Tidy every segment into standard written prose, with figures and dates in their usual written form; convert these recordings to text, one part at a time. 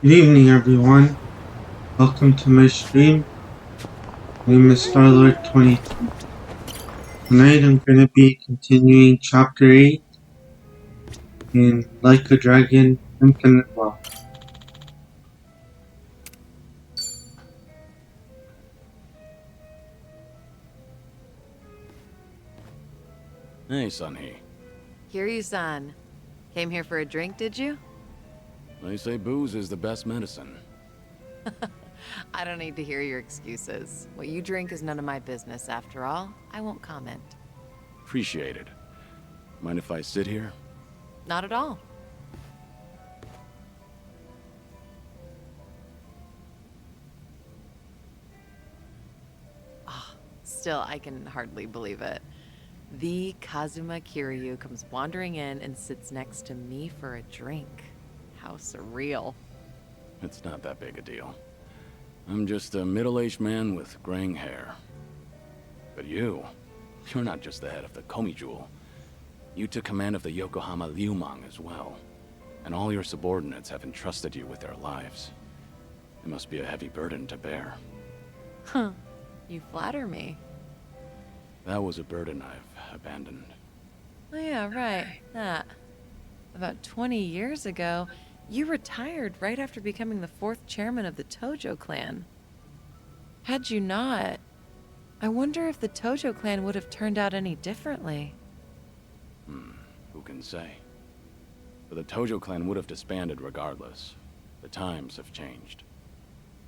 Good evening, everyone. Welcome to my stream. My name is Starlord22. Tonight I'm going to be continuing Chapter 8 in Like a Dragon Infinite Wealth. Hey, Sunny. Kiryu-san. Came here for a drink, did you? They say booze is the best medicine. I don't need to hear your excuses. What you drink is none of my business, after all. I won't comment. Appreciate it. Mind if I sit here? Not at all. Still, I can hardly believe it. The Kazuma Kiryu comes wandering in and sits next to me for a drink. How surreal. It's not that big a deal. I'm just a middle-aged man with graying hair. But you're not just the head of the Komi Jewel. You took command of the Yokohama Liumang as well. And all your subordinates have entrusted you with their lives. It must be a heavy burden to bear. Huh. You flatter me. That was a burden I've abandoned. Oh yeah, right. That. About 20 years ago, you retired right after becoming the 4th chairman of the Tojo clan. Had you not, I wonder if the Tojo clan would have turned out any differently. Who can say? But the Tojo clan would have disbanded regardless. The times have changed.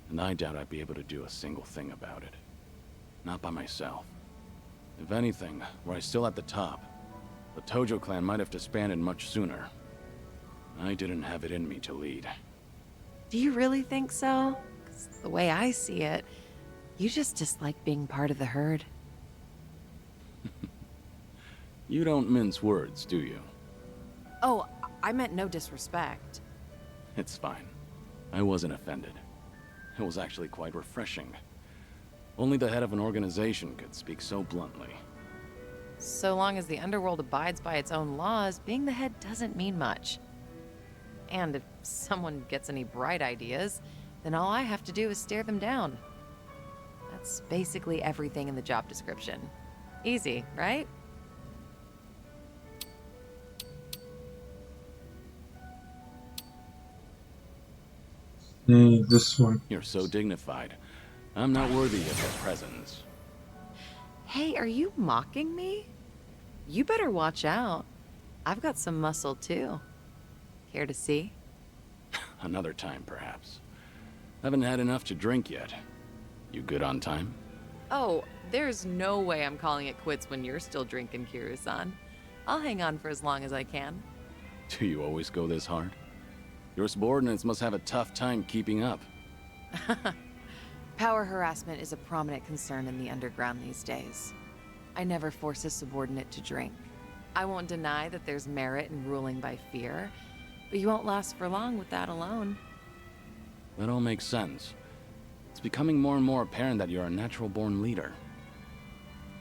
And I doubt I'd be able to do a single thing about it. Not by myself. If anything, were I still at the top, the Tojo clan might have disbanded much sooner. I didn't have it in me to lead. Do you really think so? 'Cause the way I see it, you just dislike being part of the herd. You don't mince words, do you? Oh, I meant no disrespect. It's fine. I wasn't offended. It was actually quite refreshing. Only the head of an organization could speak so bluntly. So long as the underworld abides by its own laws, being the head doesn't mean much. And if someone gets any bright ideas, then all I have to do is stare them down. That's basically everything in the job description. Easy, right? Hey, this one. You're so dignified. I'm not worthy of your presence. Hey, are you mocking me? You better watch out. I've got some muscle too. Care to see? Another time, perhaps. Haven't had enough to drink yet. You good on time? Oh, there's no way I'm calling it quits when you're still drinking, Kiryu-san. I'll hang on for as long as I can. Do you always go this hard? Your subordinates must have a tough time keeping up. Power harassment is a prominent concern in the underground these days. I never force a subordinate to drink. I won't deny that there's merit in ruling by fear, but you won't last for long with that alone. That all makes sense. It's becoming more and more apparent that you're a natural-born leader.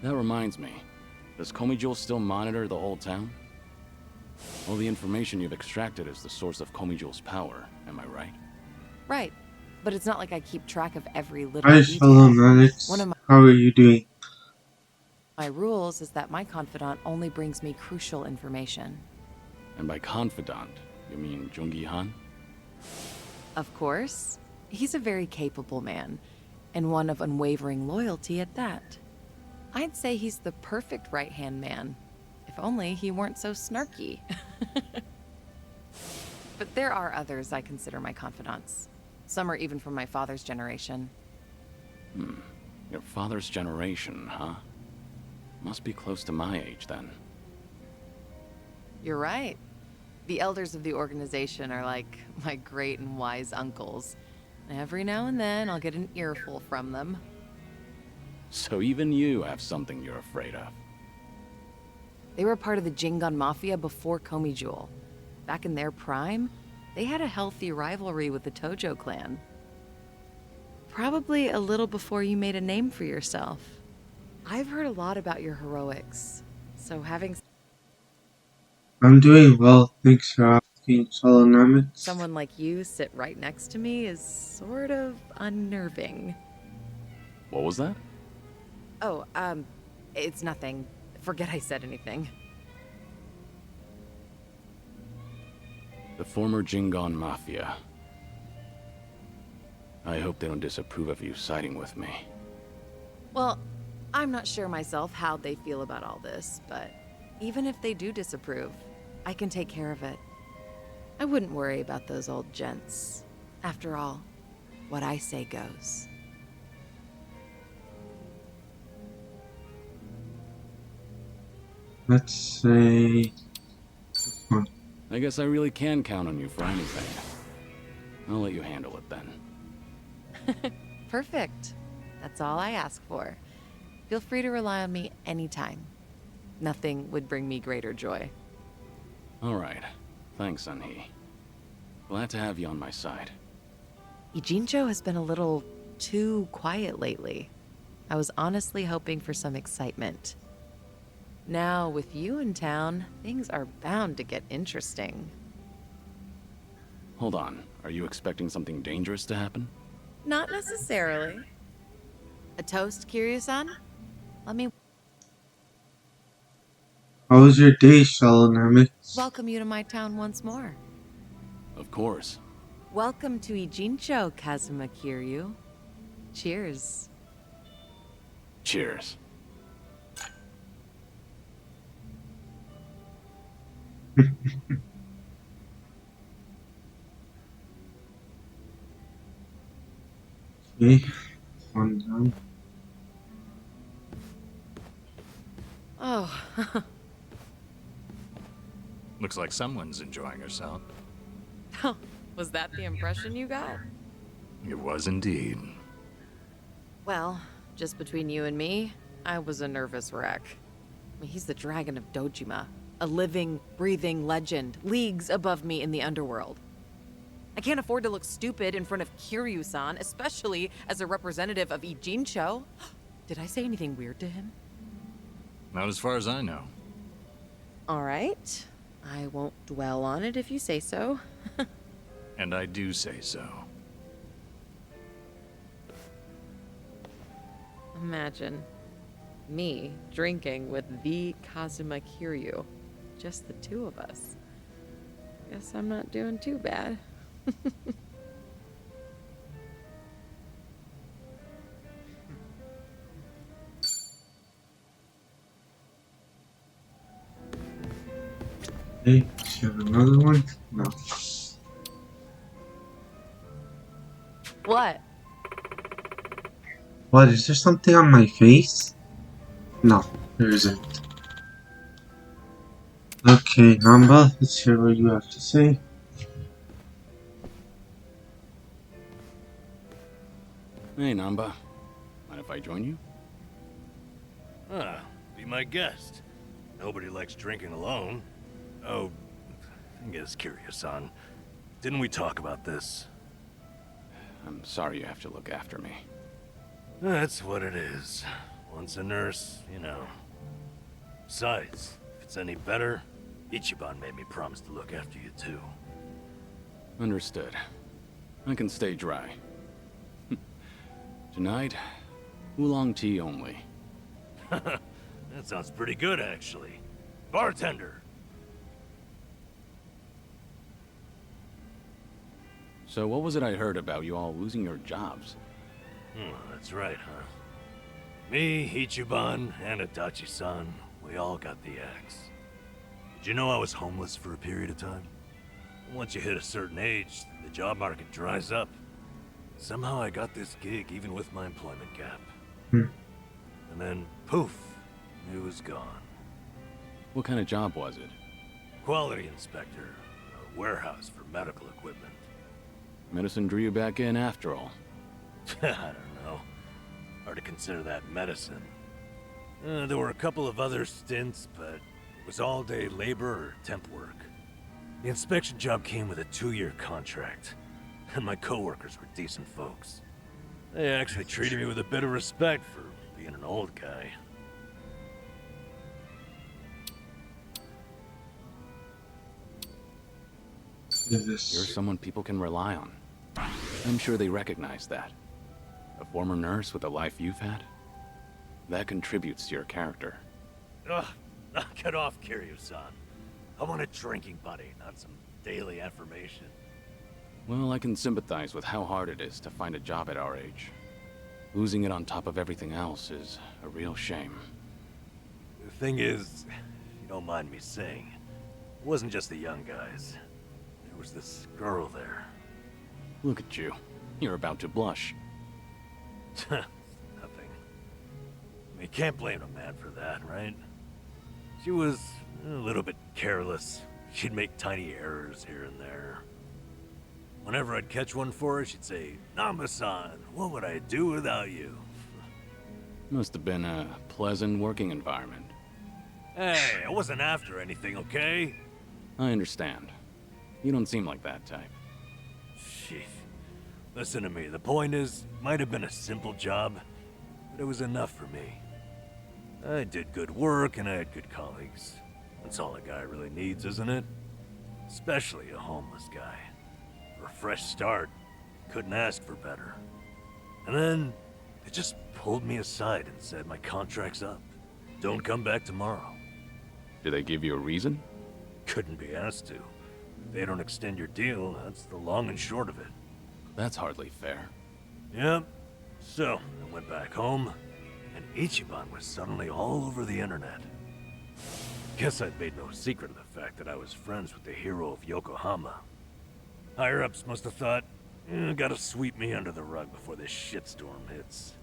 That reminds me, does Komi Jewel still monitor the whole town? All the information you've extracted is the source of Komi Jewel's power, am I right? Right, but it's not like I keep track of every little Hi, detail. Shalom Alex. One of How are you doing? my rules is that my confidant only brings me crucial information. And by confidant, you mean Jungi Han? Of course. He's a very capable man, and one of unwavering loyalty at that. I'd say he's the perfect right-hand man, if only he weren't so snarky. But there are others I consider my confidants. Some are even from my father's generation. Your father's generation, huh? Must be close to my age, then. You're right. The elders of the organization are like my great and wise uncles. Every now and then, I'll get an earful from them. So even you have something you're afraid of. They were part of the Jingon Mafia before Komi Jewel. Back in their prime, they had a healthy rivalry with the Tojo clan. Probably a little before you made a name for yourself. I've heard a lot about your heroics, so having... I'm doing well, thanks for asking. asking Solonamics. Someone like you sit right next to me is sort of unnerving. What was that? Oh, it's nothing. Forget I said anything. The former Jingon Mafia. I hope they don't disapprove of you siding with me. Well, I'm not sure myself how they feel about all this, but even if they do disapprove, I can take care of it. I wouldn't worry about those old gents. After all, what I say goes. Let's say this one. I guess I really can count on you for anything. I'll let you handle it then. Perfect. That's all I ask for. Feel free to rely on me anytime. Nothing would bring me greater joy. Alright. Thanks, Sunhee. Glad to have you on my side. Ijincho has been a little too quiet lately. I was honestly hoping for some excitement. Now, with you in town, things are bound to get interesting. Hold on. Are you expecting something dangerous to happen? Not necessarily. A toast, Kiryu-san? Let me How was your day, Solonamics? welcome you to my town once more. Of course. Welcome to Ijincho, Kazuma Kiryu. Cheers. Cheers. Okay, one down. Oh, Looks like someone's enjoying herself. was that the impression you got? It was indeed. Well, just between you and me, I was a nervous wreck. I mean, he's the Dragon of Dojima, a living, breathing legend, leagues above me in the underworld. I can't afford to look stupid in front of Kiryu-san, especially as a representative of Ijincho. Did I say anything weird to him? Not as far as I know. All right. I won't dwell on it if you say so. And I do say so. Imagine me drinking with the Kazuma Kiryu. Just the two of us. Guess I'm not doing too bad. Okay, let's have another one. No. What? What, is there something on my face? No, there isn't. Okay, Namba, let's hear what you have to say. Hey, Namba. Mind if I join you? Ah, be my guest. Nobody likes drinking alone. Oh, I guess Kiryu-san. Didn't we talk about this? I'm sorry you have to look after me. That's what it is. Once a nurse, you know. Besides, if it's any better, Ichiban made me promise to look after you too. Understood. I can stay dry. Tonight, oolong tea only. That sounds pretty good, actually. Bartender! So what was it I heard about you all losing your jobs? That's right, huh? Me, Ichiban, and Itachi-san, we all got the axe. Did you know I was homeless for a period of time? Once you hit a certain age, the job market dries up. Somehow I got this gig even with my employment gap. Hmm. And then, poof, it was gone. What kind of job was it? Quality inspector, a warehouse for medical equipment. Medicine drew you back in after all. I don't know. Hard to consider that medicine. There were a couple of other stints, but it was all-day labor or temp work. The inspection job came with a 2-year contract, and my coworkers were decent folks. They actually treated me with a bit of respect for being an old guy. You're You're someone people can rely on. I'm sure they recognize that. A former nurse with the life you've had? That contributes to your character. Ugh, knock it off, Kiryu-san. I want a drinking buddy, not some daily affirmation. Well, I can sympathize with how hard it is to find a job at our age. Losing it on top of everything else is a real shame. The thing is, if you don't mind me saying, it wasn't just the young guys. There was this girl there. Look at you. You're about to blush. Nothing. I mean, can't blame a man for that, right? She was a little bit careless. She'd make tiny errors here and there. Whenever I'd catch one for her, she'd say, "Namba-san, what would I do without you?" Must have been a pleasant working environment. Hey, I wasn't after anything, okay? I understand. You don't seem like that type. Sheesh. Listen to me, the point is, it might have been a simple job, but it was enough for me. I did good work and I had good colleagues. That's all a guy really needs, isn't it? Especially a homeless guy. For a fresh start, couldn't ask for better. And then, they just pulled me aside and said my contract's up. Don't come back tomorrow. Did they give you a reason? Couldn't be asked to. If they don't extend your deal, that's the long and short of it. That's hardly fair. Yep. So, I went back home, and Ichiban was suddenly all over the internet. Guess I'd made no secret of the fact that I was friends with the hero of Yokohama. Higher-ups must have thought, gotta sweep me under the rug before this shitstorm hits.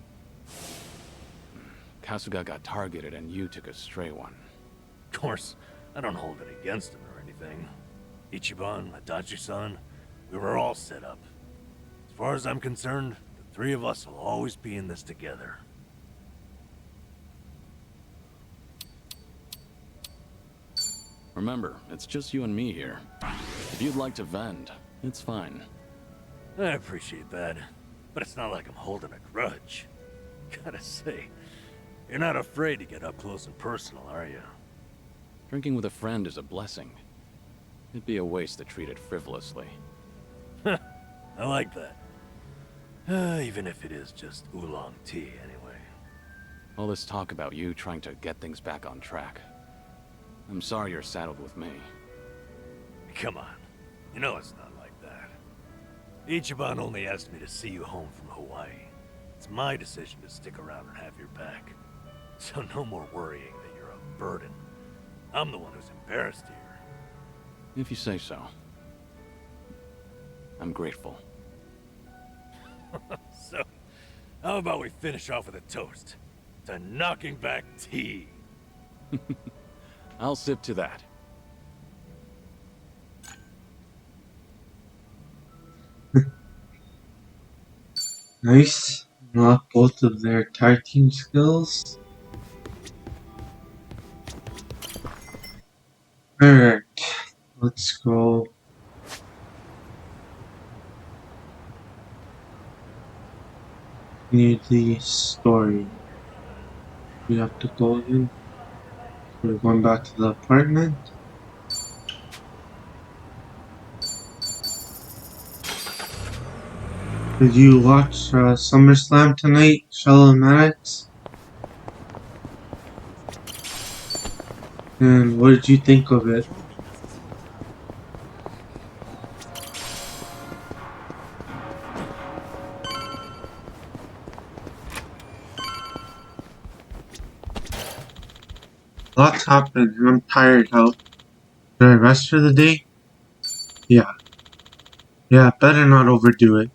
Kasuga got targeted and you took a stray one. Of course, I don't hold it against him or anything. Ichiban, Adachi-san, we were all set up. As far as I'm concerned, the three of us will always be in this together. Remember, it's just you and me here. If you'd like to vent, it's fine. I appreciate that, but it's not like I'm holding a grudge. Gotta say, you're not afraid to get up close and personal, are you? Drinking with a friend is a blessing. It'd be a waste to treat it frivolously. I like that. Even if it is just oolong tea, anyway. All this talk about you trying to get things back on track. I'm sorry you're saddled with me. Come on. You know it's not like that. Ichiban only asked me to see you home from Hawaii. It's my decision to stick around and have your back. So no more worrying that you're a burden. I'm the one who's embarrassed here. If you say so. I'm grateful. So, how about we finish off with a toast to knocking back tea? I'll sip to that. Nice. Not both of their tag team skills. Alright. Let's go. Continue the story. We have to go in. We're going back to the apartment. Did you watch SummerSlam tonight, Shallow Maddox? And what did you think of it? Lots happened and I'm tired out. Should I rest for the day? Yeah. Yeah, better not overdo it.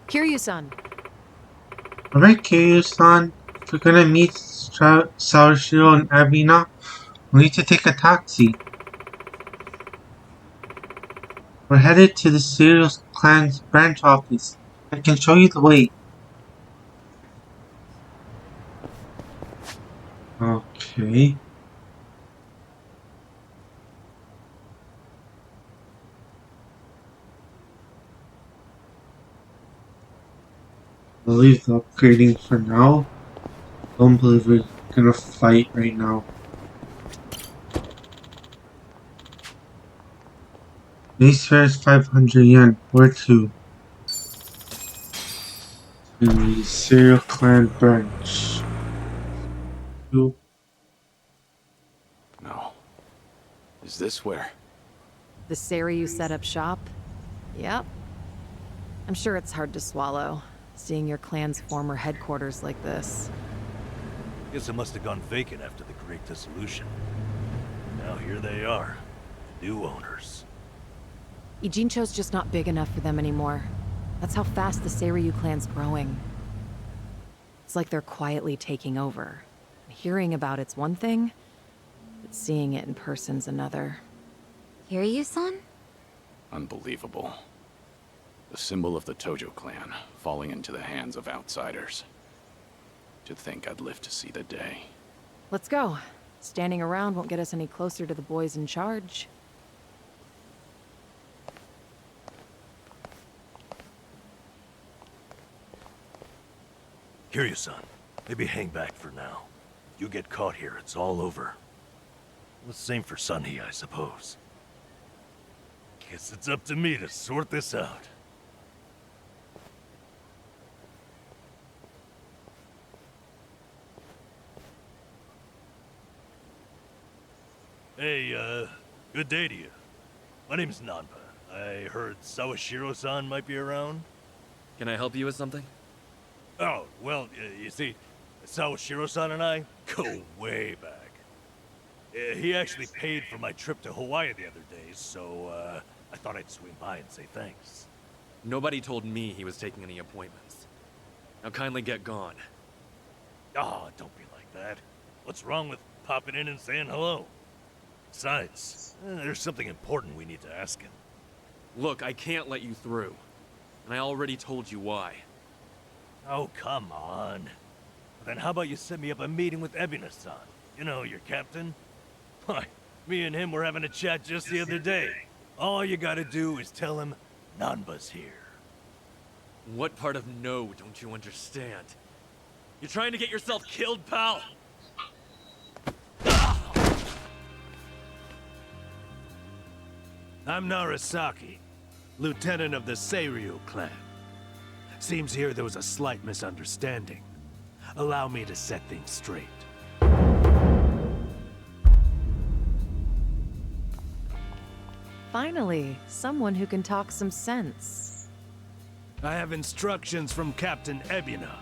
Kiryu-san. Alright, Kiryu-san. If we're gonna meet Sawashiro and Abina, we need to take a taxi. We're headed to the Serials Clan's branch office. I can show you the way. Okay. leave the upgrading for now. Don't believe we're gonna fight right now. Base fare is 500 yen. Where to? To the Serial Clan branch. To No. Is this where? The Seiryu set up shop? Yep. I'm sure it's hard to swallow, seeing your clan's former headquarters like this. Guess it must have gone vacant after the Great Dissolution. Now here they are, new owners. Ijincho's just not big enough for them anymore. That's how fast the Seiryu clan's growing. It's like they're quietly taking over. Hearing about it's one thing, but seeing it in person's another. Kiryu-san? Unbelievable. The symbol of the Tojo clan, falling into the hands of outsiders. To think I'd live to see the day. Let's go. Standing around won't get us any closer to the boys in charge. Kiryu-san, maybe hang back for now. You get caught here, it's all over. The same for Sunny, I suppose. Guess it's up to me to sort this out. Hey, good day to you. My name's Nanba. I heard Sawashiro-san might be around. Can I help you with something? Oh, well, you see, Sawashiro-san and I go way back. He actually paid for my trip to Hawaii the other day, so I thought I'd swing by and say thanks. Nobody told me he was taking any appointments. Now kindly get gone. Oh, don't be like that. What's wrong with popping in and saying hello? Besides, there's something important we need to ask him. Look, I can't let you through. And I already told you why. Oh, come on. Then how about you set me up a meeting with Ebina-san? You know, your captain? Why, me and him were having a chat just the other day. All you gotta do is tell him Nanba's here. What part of no don't you understand? You're trying to get yourself killed, pal? I'm Narasaki, lieutenant of the Seiryu clan. Seems here there was a slight misunderstanding. Allow me to set things straight. Finally, someone who can talk some sense. I have instructions from Captain Ebina.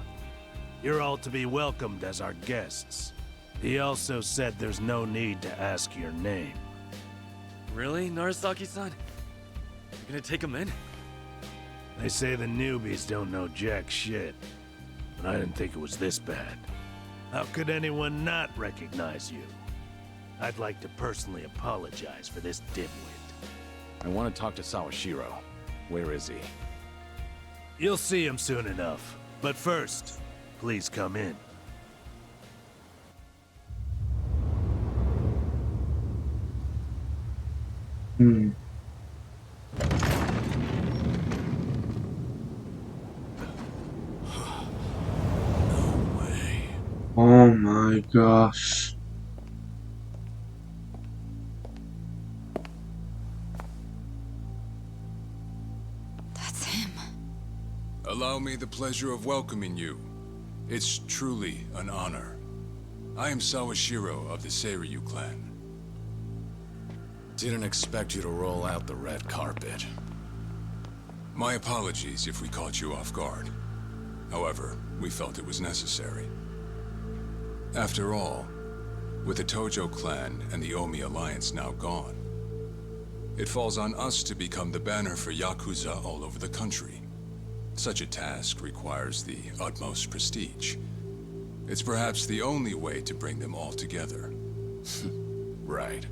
You're all to be welcomed as our guests. He also said there's no need to ask your name. Really, Narasaki-san? You're gonna take him in? They say the newbies don't know jack shit, but I didn't think it was this bad. How could anyone not recognize you? I'd like to personally apologize for this dimwit. I want to talk to Sawashiro. Where is he? You'll see him soon enough. But first, please come in. Oh my gosh. That's him. Allow me the pleasure of welcoming you. It's truly an honor. I am Sawashiro of the Seiryu clan. Didn't expect you to roll out the red carpet. My apologies if we caught you off guard. However, we felt it was necessary. After all, with the Tojo clan and the Omi alliance now gone, it falls on us to become the banner for Yakuza all over the country. Such a task requires the utmost prestige. It's perhaps the only way to bring them all together. Right.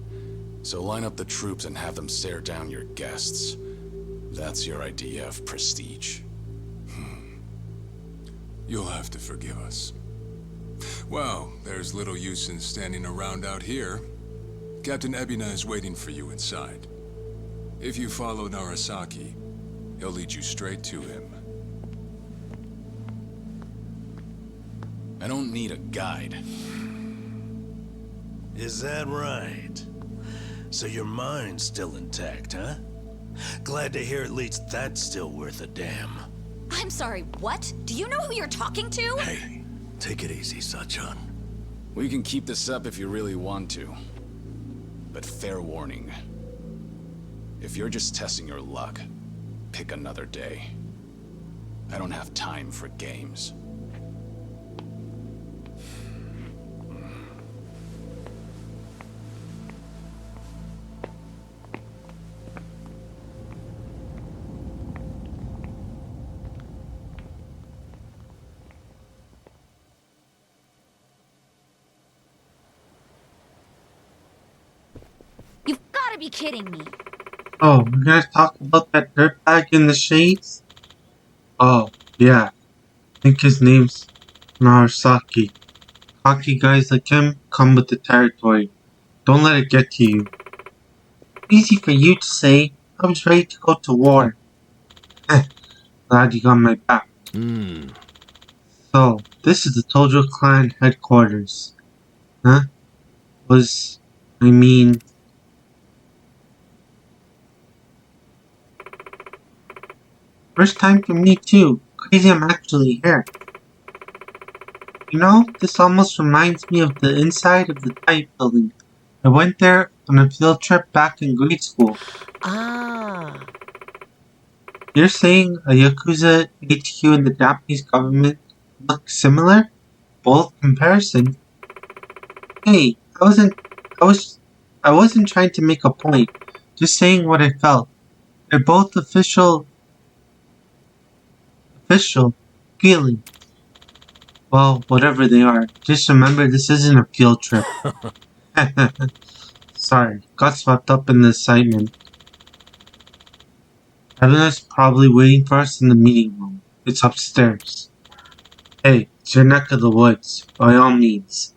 So line up the troops and have them stare down your guests. That's your idea of prestige. You'll have to forgive us. Well, there's little use in standing around out here. Captain Ebina is waiting for you inside. If you follow Narasaki, he'll lead you straight to him. I don't need a guide. Is that right? So your mind's still intact, huh? Glad to hear at least that's still worth a damn. I'm sorry, what? Do you know who you're talking to? Hey, take it easy, Sachan. We can keep this up if you really want to. But fair warning. If you're just testing your luck, pick another day. I don't have time for games. You've got to be kidding me. Oh, we're gonna talk about that dirtbag in the shades? Oh, yeah. I think his name's Narasaki. Cocky guys like him come with the territory. Don't let it get to you. Easy for you to say. I was ready to go to war. Glad you got my back. So, this is the Tojo clan headquarters. Huh? First time for me too. Crazy I'm actually here. You know, this almost reminds me of the inside of the Diet building. I went there on a field trip back in grade school. Ah. You're saying a Yakuza HQ and the Japanese government look similar? Both comparison? Hey, I wasn't trying to make a point. Just saying what I felt. They're both official feeling. Well, whatever they are. Just remember this isn't a field trip. Sorry, got swept up in the excitement. Evelyn's probably waiting for us in the meeting room. It's upstairs. Hey, it's your neck of the woods. By all means,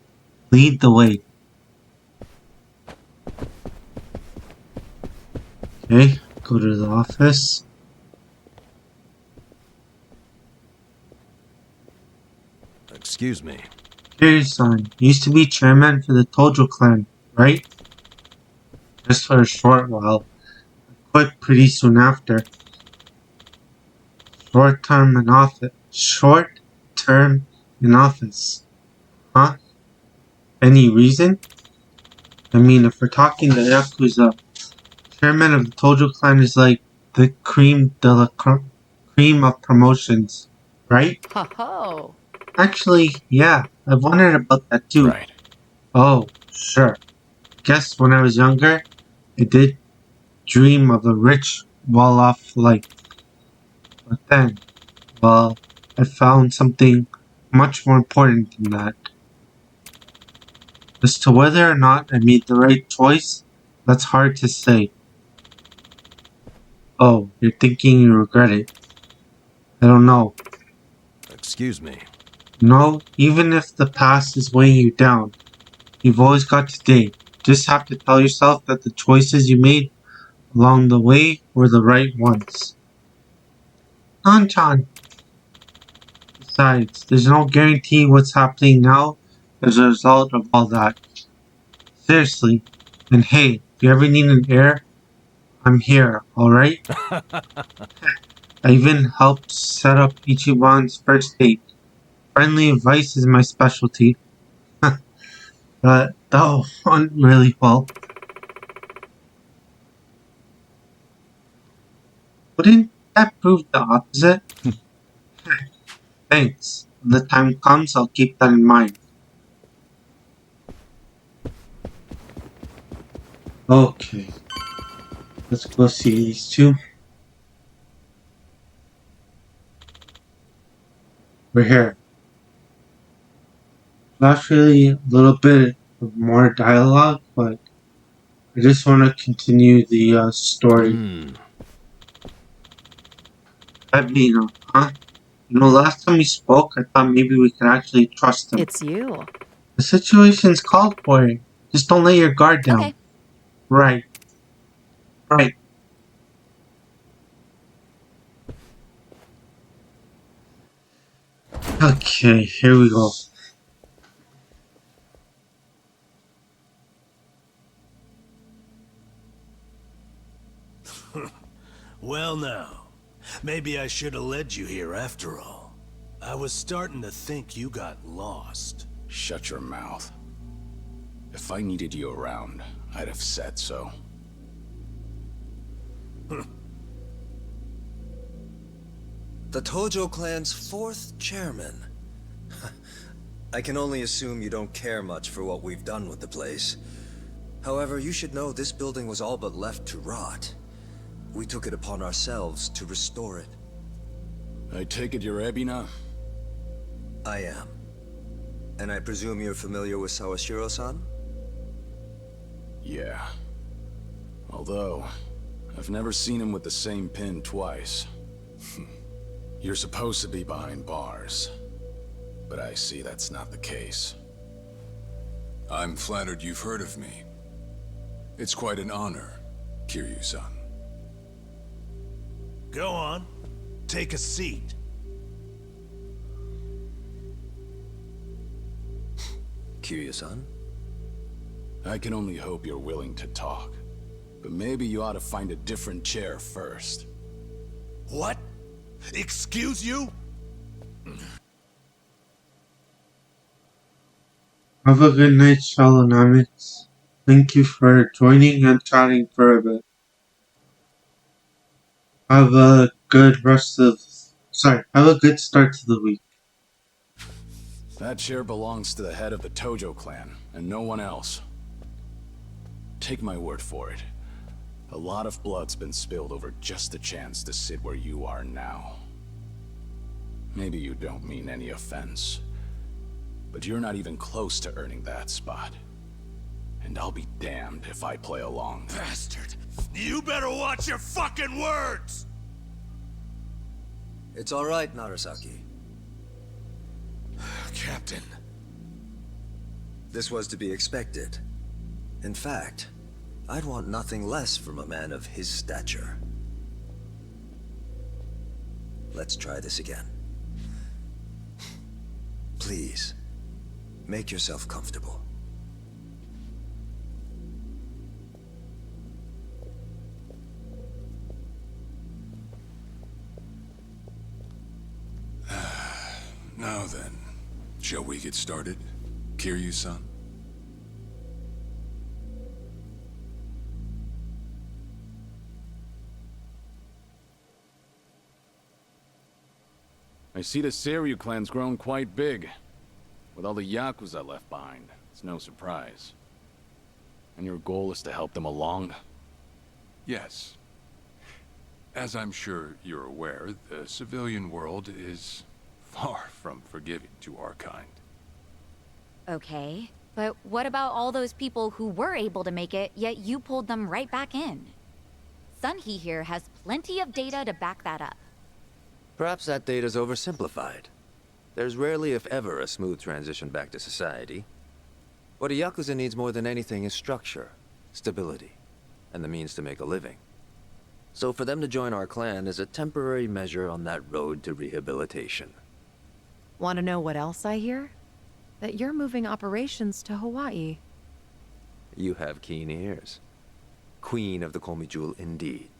lead the way. Okay, go to the office. Excuse me. Kiryu-san used to be chairman for the Tojo clan, right? Just for a short while. Quit pretty soon after. Short term in office. Huh? Any reason? I mean, if we're talking the Yakuza, chairman of the Tojo clan is like the cream of promotions, right? Ho ho. Actually, yeah, I've wondered about that too. Right. Oh, sure. Guess when I was younger, I did dream of a rich, well-off life. But then, well, I found something much more important than that. As to whether or not I made the right choice, that's hard to say. Oh, you're thinking you regret it. I don't know. Excuse me. No, even if the past is weighing you down, you've always got today. Just have to tell yourself that the choices you made along the way were the right ones. Nanchan! Besides, there's no guarantee what's happening now as a result of all that. Seriously. And hey, if you ever need an heir, I'm here, alright? I even helped set up Ichiban's first date. Friendly advice is my specialty. But that went really well. Wouldn't that prove the opposite? Thanks. When the time comes, I'll keep that in mind. Okay. Let's go see these two. We're here. Not really a little bit of more dialogue, but I just want to continue the story. Edwina, huh? You know, last time we spoke, I thought maybe we could actually trust him. It's you. The situation's called for it. Just don't let your guard down. Okay. Right. Right. Okay, here we go. Well now, maybe I should have led you here after all. I was starting to think you got lost. Shut your mouth. If I needed you around, I'd have said so. The Tojo clan's 4th chairman. I can only assume you don't care much for what we've done with the place. However, you should know this building was all but left to rot. We took it upon ourselves to restore it. I take it you're Ebina? I am. And I presume you're familiar with Sawashiro-san? Yeah. Although, I've never seen him with the same pin twice. You're supposed to be behind bars. But I see that's not the case. I'm flattered you've heard of me. It's quite an honor, Kiryu-san. Go on. Take a seat. Kiryu-san? I can only hope you're willing to talk. But maybe you ought to find a different chair first. What? Excuse you? Have a good night, Shalonamics. Thank you for joining and chatting for a bit. Have a good have a good start to the week. That chair belongs to the head of the Tojo clan, and no one else. Take my word for it. A lot of blood's been spilled over just the chance to sit where you are now. Maybe you don't mean any offense, but you're not even close to earning that spot. And I'll be damned if I play along. Bastard! You better watch your fucking words! It's all right, Narasaki. Captain. This was to be expected. In fact, I'd want nothing less from a man of his stature. Let's try this again. Please, make yourself comfortable. Now then, shall we get started, Kiryu-san? I see the Seiryu clan's grown quite big. With all the Yakuza left behind, it's no surprise. And your goal is to help them along? Yes. As I'm sure you're aware, the civilian world is far from forgiving to our kind. Okay, but what about all those people who were able to make it, yet you pulled them right back in? Sunhee here has plenty of data to back that up. Perhaps that data's oversimplified. There's rarely, if ever, a smooth transition back to society. What a Yakuza needs more than anything is structure, stability, and the means to make a living. So for them to join our clan is a temporary measure on that road to rehabilitation. Want to know what else I hear? That you're moving operations to Hawaii. You have keen ears. Queen of the Komi Jewel, indeed.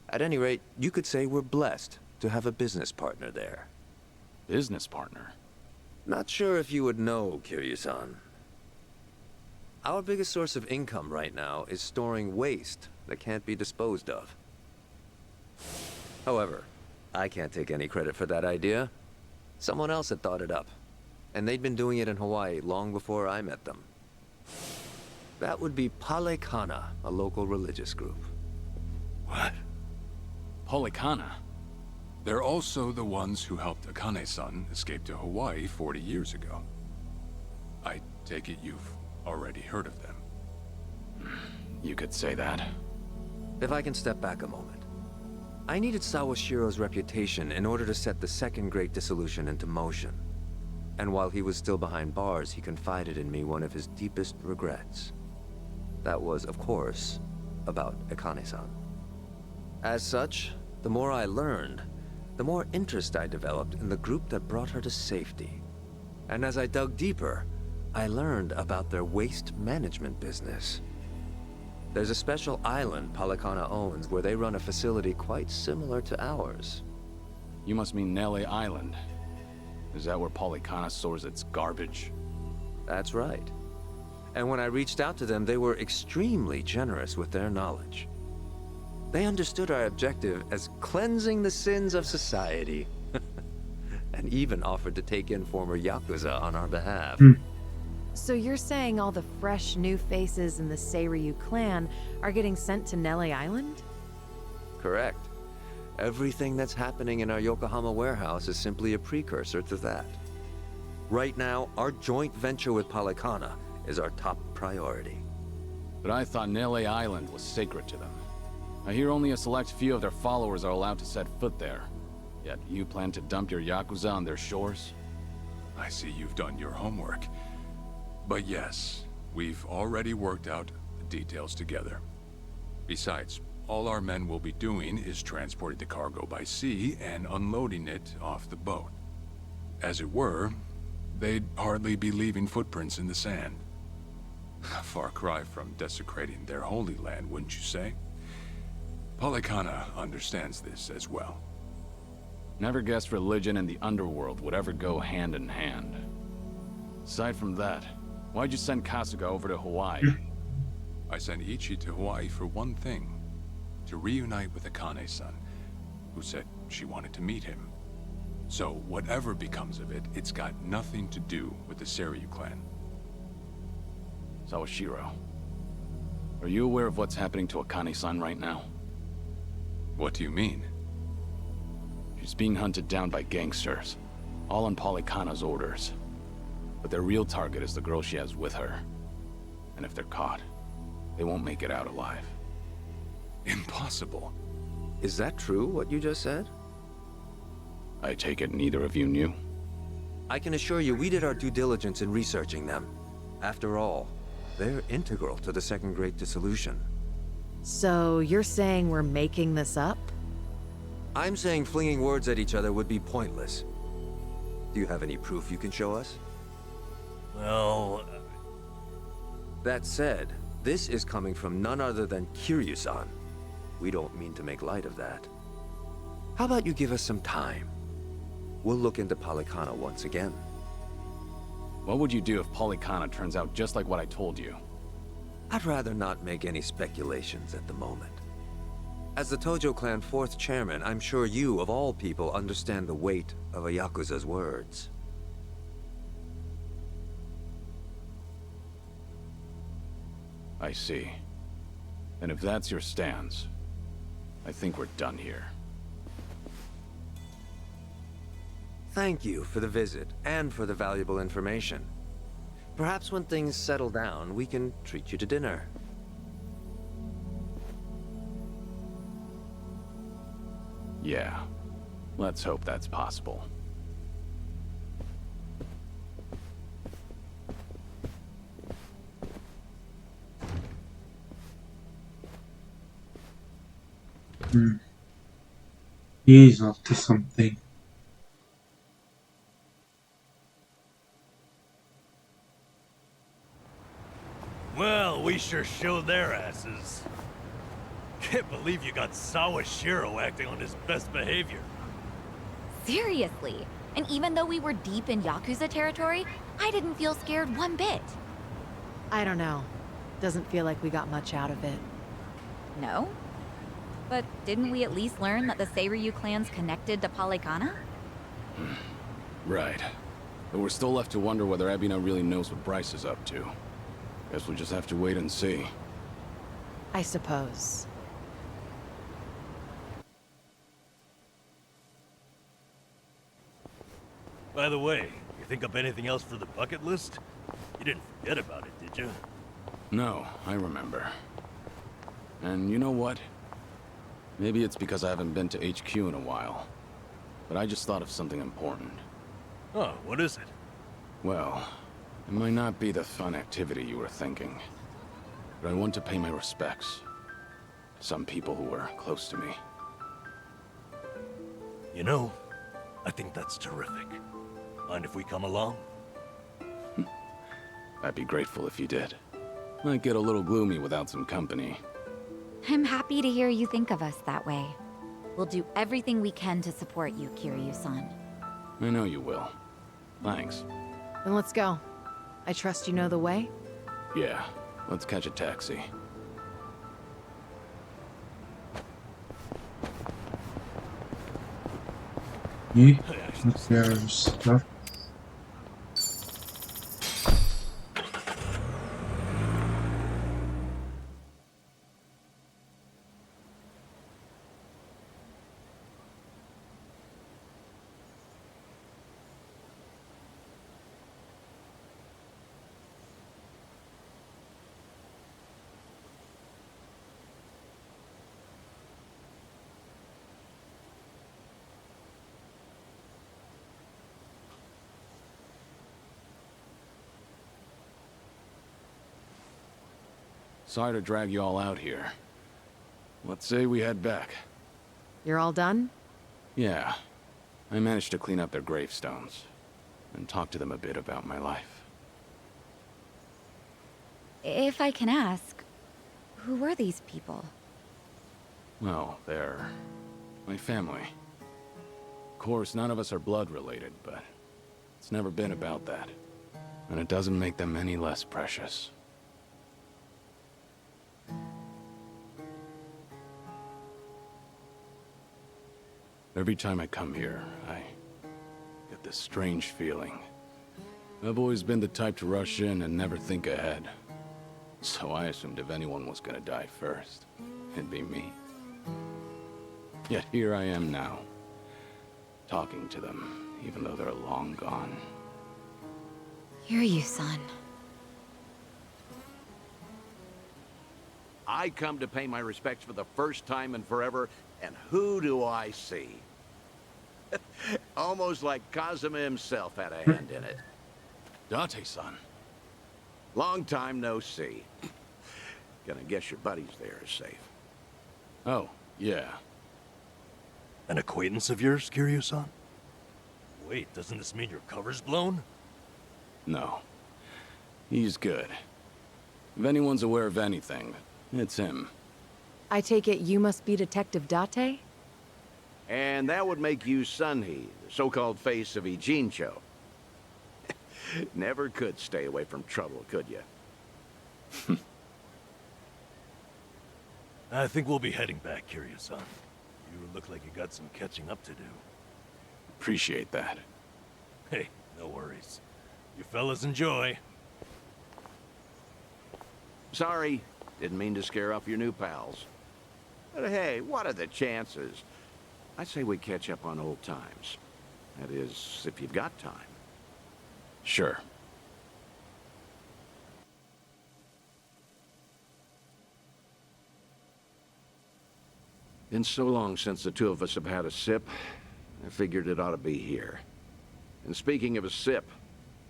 At any rate, you could say we're blessed to have a business partner there. Business partner? Not sure if you would know, Kiryu-san. Our biggest source of income right now is storing waste that can't be disposed of. However, I can't take any credit for that idea. Someone else had thought it up, and they'd been doing it in Hawaii long before I met them. That would be Palekana, a local religious group. What? Polikana? They're also the ones who helped Akane-san escape to Hawaii 40 years ago. I take it you've already heard of them. You could say that. If I can step back a moment. I needed Sawashiro's reputation in order to set the second great dissolution into motion. And while he was still behind bars, he confided in me one of his deepest regrets. That was, of course, about Akane-san. As such, the more I learned, the more interest I developed in the group that brought her to safety. And as I dug deeper, I learned about their waste management business. There's a special island Palikana owns where they run a facility quite similar to ours. You must mean Nele Island. Is that where Polycana stores its garbage? That's right. And when I reached out to them, they were extremely generous with their knowledge. They understood our objective as cleansing the sins of society. And even offered to take in former Yakuza on our behalf. So you're saying all the fresh new faces in the Seiryu clan are getting sent to Nele Island? Correct. Everything that's happening in our Yokohama warehouse is simply a precursor to that. Right now, our joint venture with Polycana is our top priority. But I thought Nele Island was sacred to them. I hear only a select few of their followers are allowed to set foot there. Yet you plan to dump your Yakuza on their shores? I see you've done your homework. But yes, we've already worked out the details together. Besides, all our men will be doing is transporting the cargo by sea and unloading it off the boat. As it were, they'd hardly be leaving footprints in the sand. A far cry from desecrating their holy land, wouldn't you say? Polycana understands this as well. Never guessed religion and the underworld would ever go hand in hand. Aside from that, why'd you send Kasuga over to Hawaii? I sent Ichi to Hawaii for one thing. To reunite with Akane-san, who said she wanted to meet him. So whatever becomes of it, it's got nothing to do with the Seiryu clan. Sawashiro, are you aware of what's happening to Akane-san right now? What do you mean? She's being hunted down by gangsters, all on Polycana's orders. But their real target is the girl she has with her. And if they're caught, they won't make it out alive. Impossible. Is that true, what you just said? I take it neither of you knew? I can assure you we did our due diligence in researching them. After all, they're integral to the Second Great Dissolution. So you're saying we're making this up? I'm saying flinging words at each other would be pointless. Do you have any proof you can show us? Well... That said, this is coming from none other than Kiryu-san. We don't mean to make light of that. How about you give us some time? We'll look into Polycana once again. What would you do if Polycana turns out just like what I told you? I'd rather not make any speculations at the moment. As the Tojo clan 4th chairman, I'm sure you, of all people, understand the weight of a Yakuza's words. I see. And if that's your stance, I think we're done here. Thank you for the visit, and for the valuable information. Perhaps when things settle down, we can treat you to dinner. Yeah. Let's hope that's possible. He's up to something. Well, we sure showed their asses. Can't believe you got Sawashiro acting on his best behavior. Seriously. And even though we were deep in Yakuza territory, I didn't feel scared one bit. I don't know. Doesn't feel like we got much out of it. No? But didn't we at least learn that the Seiryu clan's connected to Polycana? Right. But we're still left to wonder whether Ebina really knows what Bryce is up to. Guess we'll just have to wait and see. I suppose. By the way, you think up anything else for the bucket list? You didn't forget about it, did you? No, I remember. And you know what? Maybe it's because I haven't been to HQ in a while. But I just thought of something important. Oh, what is it? Well, it might not be the fun activity you were thinking. But I want to pay my respects to some people who were close to me. You know, I think that's terrific. Mind if we come along? I'd be grateful if you did. Might get a little gloomy without some company. I'm happy to hear you think of us that way. We'll do everything we can to support you, Kiryu-san. I know you will. Thanks. Then let's go. I trust you know the way? Yeah, let's catch a taxi. Okay, let's get our stuff. Sorry to drag you all out here. Let's say we head back. You're all done? Yeah. I managed to clean up their gravestones and talk to them a bit about my life. If I can ask, who were these people? Well, they're my family. Of course, none of us are blood related, but it's never been about that. And it doesn't make them any less precious. Every time I come here, I get this strange feeling. I've always been the type to rush in and never think ahead. So I assumed if anyone was gonna die first, it'd be me. Yet here I am now, talking to them, even though they're long gone. Kiryu-san. I come to pay my respects for the first time in forever, and who do I see? Almost like Kazuma himself had a hand in it. Date-san. Long time no see. Gonna guess your buddies there are safe. Oh, yeah. An acquaintance of yours, Kiryu-san? Wait, doesn't this mean your cover's blown? No. He's good. If anyone's aware of anything, it's him. I take it you must be Detective Date? And that would make you Sunhee, the so-called face of Ijincho. Never could stay away from trouble, could you? I think we'll be heading back, Kiryu-san. You look like you got some catching up to do. Appreciate that. Hey, no worries. You fellas enjoy. Sorry, didn't mean to scare off your new pals. But hey, what are the chances? I say we catch up on old times. That is, if you've got time. Sure. Been so long since the two of us have had a sip, I figured it ought to be here. And speaking of a sip,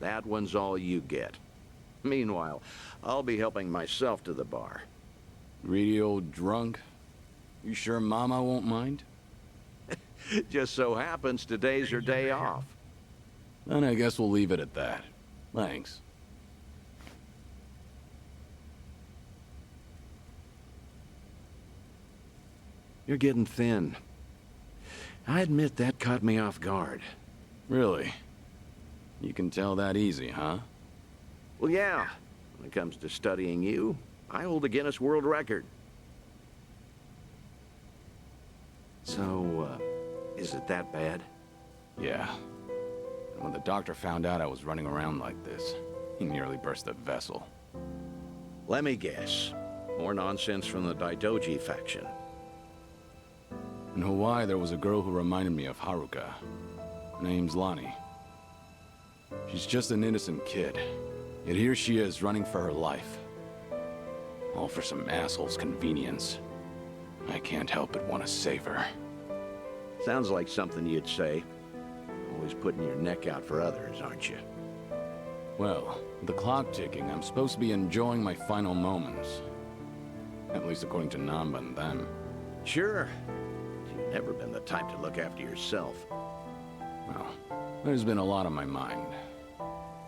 that one's all you get. Meanwhile, I'll be helping myself to the bar. Greedy old drunk? You sure Mama won't mind? Just so happens today's her day off. Then I guess we'll leave it at that. Thanks. You're getting thin. I admit that caught me off guard. Really? You can tell that easy, huh? Well, yeah. When it comes to studying you, I hold a Guinness World Record. So, is it that bad? Yeah. And when the doctor found out I was running around like this, he nearly burst a vessel. Let me guess. More nonsense from the Daidoji faction. In Hawaii, there was a girl who reminded me of Haruka. Her name's Lonnie. She's just an innocent kid. Yet here she is, running for her life. All for some asshole's convenience. I can't help but want to save her. Sounds like something you'd say. Always putting your neck out for others, aren't you? Well, with the clock ticking, I'm supposed to be enjoying my final moments. At least according to Namba and them. Sure. You've never been the type to look after yourself. Well, there's been a lot on my mind,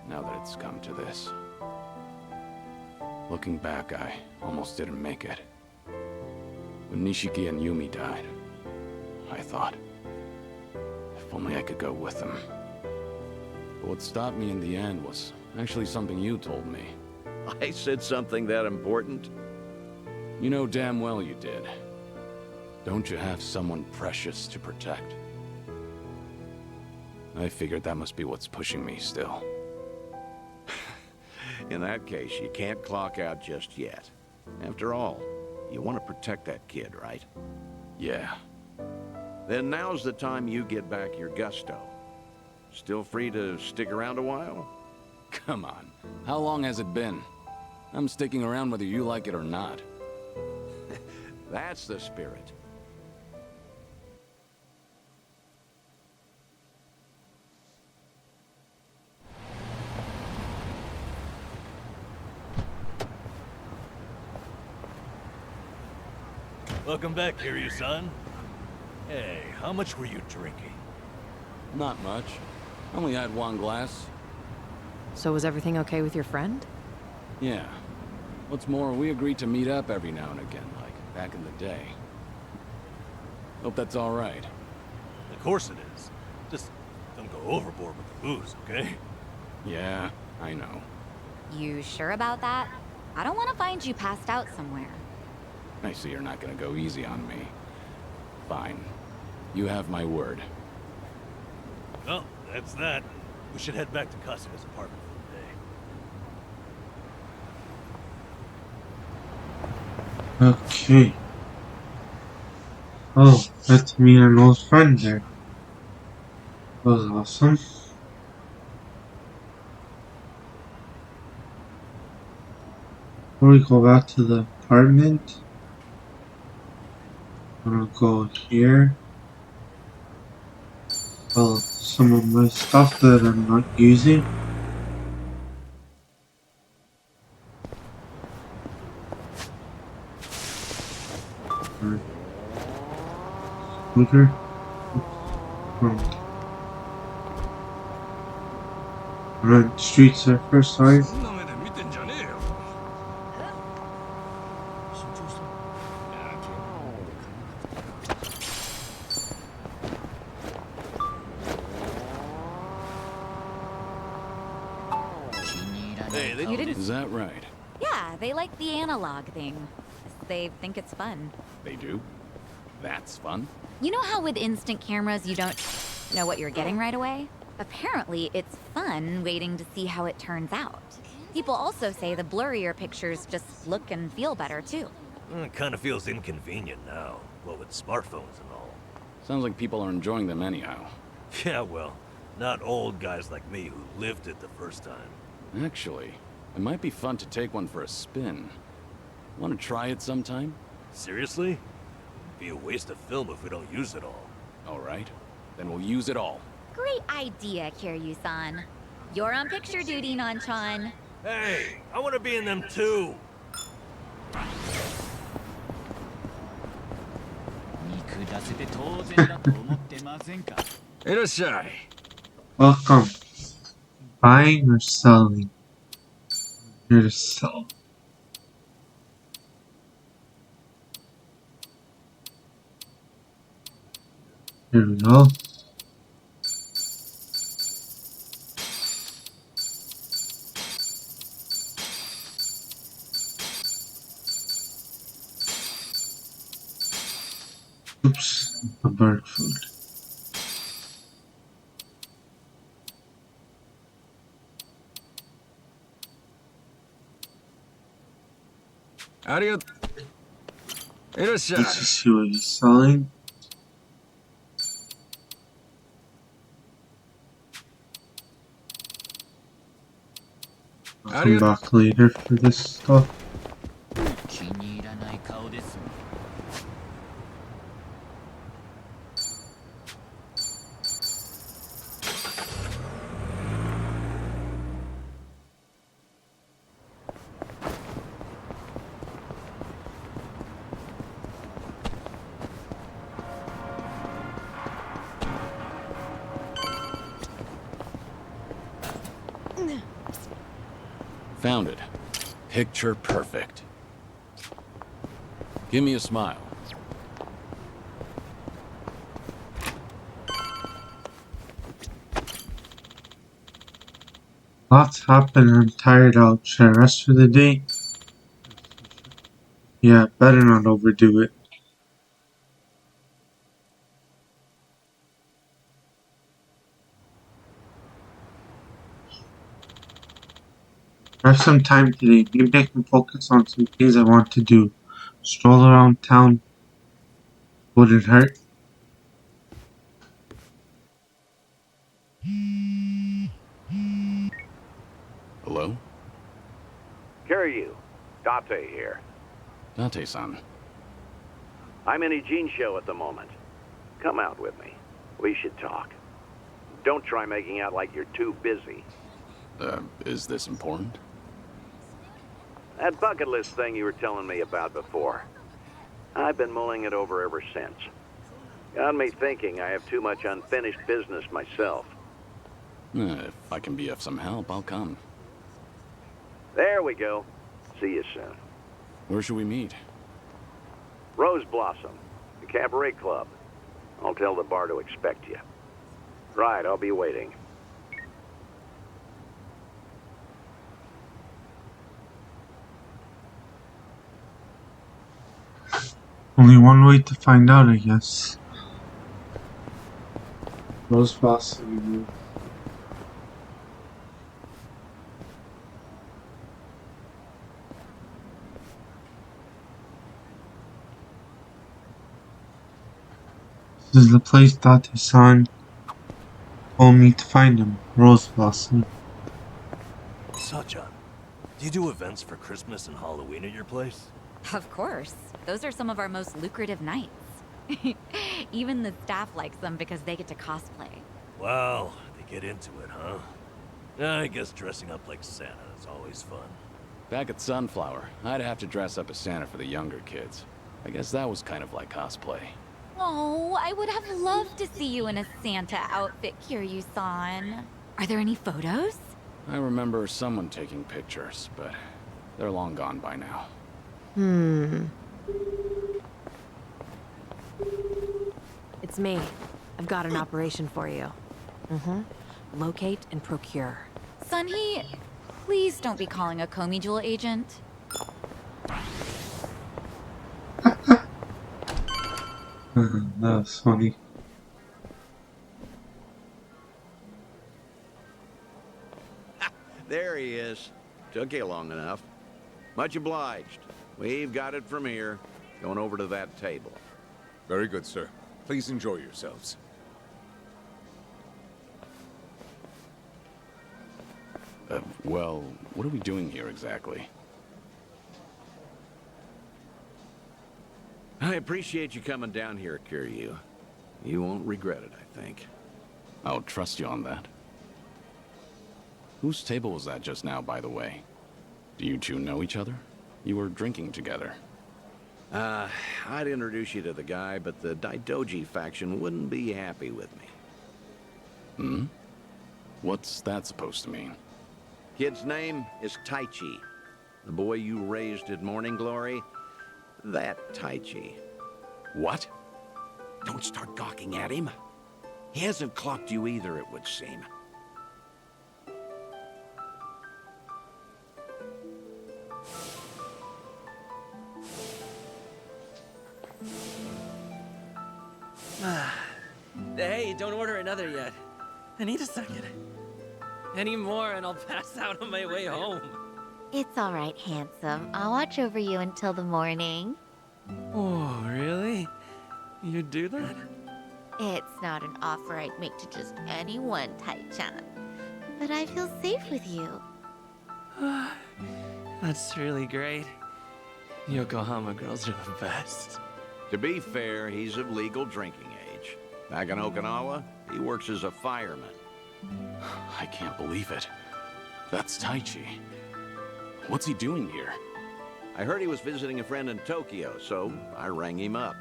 now that it's come to this. Looking back, I almost didn't make it. When Nishiki and Yumi died, I thought, if only I could go with them. But what stopped me in the end was actually something you told me. I said something that important? You know damn well you did. Don't you have someone precious to protect? I figured that must be what's pushing me still. In that case, you can't clock out just yet. After all, you want to protect that kid, right? Yeah. Then now's the time you get back your gusto. Still free to stick around a while? Come on. How long has it been? I'm sticking around whether you like it or not. That's the spirit. Welcome back, Kiryu-san. Hey, how much were you drinking? Not much. Only had one glass. So was everything okay with your friend? Yeah. What's more, we agreed to meet up every now and again, like back in the day. Hope that's all right. Of course it is. Just don't go overboard with the booze, okay? Yeah, I know. You sure about that? I don't want to find you passed out somewhere. I see you're not gonna go easy on me. Fine. You have my word. Well, that's that. We should head back to Kasuga's apartment for the day. Okay. Oh, that's me and an old friend there. That was awesome. Before we go back to the apartment, I'm gonna go here. Well, some of my stuff that I'm not using. Scooter. Alright, Street Surfer, sorry. You didn't... Is that right? Yeah, they like the analog thing. They think it's fun. They do? That's fun? You know how with instant cameras you don't know what you're getting right away? Apparently, it's fun waiting to see how it turns out. People also say the blurrier pictures just look and feel better, too. It kind of feels inconvenient now, what with smartphones and all. Sounds like people are enjoying them anyhow. Yeah, well, not old guys like me who lived it the first time. Actually, it might be fun to take one for a spin. Want to try it sometime? Seriously? It'd be a waste of film if we don't use it all. Alright, then we'll use it all. Great idea, Kiryu-san. You're on picture duty, Nanchan. Hey, I want to be in them too! Welcome. Buying or selling? Here to sell. Here we go. Oops, a bird food. Let's just see what he's selling. I'll come back later for this stuff. Found it. Picture perfect. Give me a smile. Lots happened. I'm tired out. Should I rest for the day? Yeah, better not overdo it. I have some time today. Maybe I can focus on some things I want to do. Stroll around town wouldn't hurt. Hello? Kiryu, Date here. Date-san. I'm in Ijin show at the moment. Come out with me. We should talk. Don't try making out like you're too busy. Is this important? That bucket list thing you were telling me about before. I've been mulling it over ever since. Got me thinking I have too much unfinished business myself. If I can be of some help, I'll come. There we go. See you soon. Where should we meet? Rose Blossom, the cabaret club. I'll tell the bar to expect you. Right, I'll be waiting. Only one way to find out, I guess. Rose Blossom. This is the place Date-san told me to find him. Rose Blossom. Sachan, do you do events for Christmas and Halloween at your place? Of course. Those are some of our most lucrative nights. Even the staff likes them because they get to cosplay. Wow, they get into it, huh? I guess dressing up like Santa is always fun. Back at Sunflower, I'd have to dress up as Santa for the younger kids. I guess that was kind of like cosplay. Oh, I would have loved to see you in a Santa outfit, Kiryu-san. Are there any photos? I remember someone taking pictures, but they're long gone by now. It's me. I've got an operation for you. Locate and procure. Sunhee, please don't be calling a Komi Jewel agent. That was funny. There he is. Took you long enough. Much obliged. We've got it from here. Going over to that table. Very good, sir. Please enjoy yourselves. Well, what are we doing here exactly? I appreciate you coming down here, Kiryu. You won't regret it, I think. I'll trust you on that. Whose table was that just now, by the way? Do you two know each other? You were drinking together. I'd introduce you to the guy, but the Daidoji faction wouldn't be happy with me. What's that supposed to mean? Kid's name is Taichi. The boy you raised at Morning Glory, that Taichi. What? Don't start gawking at him. He hasn't clocked you either, it would seem. Hey, don't order another yet. I need a second. Any more and I'll pass out on my way home. It's all right, handsome. I'll watch over you until the morning. Oh, really? You'd do that? It's not an offer I'd make to just anyone, Tai-chan. But I feel safe with you. That's really great. Yokohama girls are the best. To be fair, he's of legal drinking age. Back in Okinawa, he works as a fireman. I can't believe it. That's Taichi. What's he doing here? I heard he was visiting a friend in Tokyo, so I rang him up.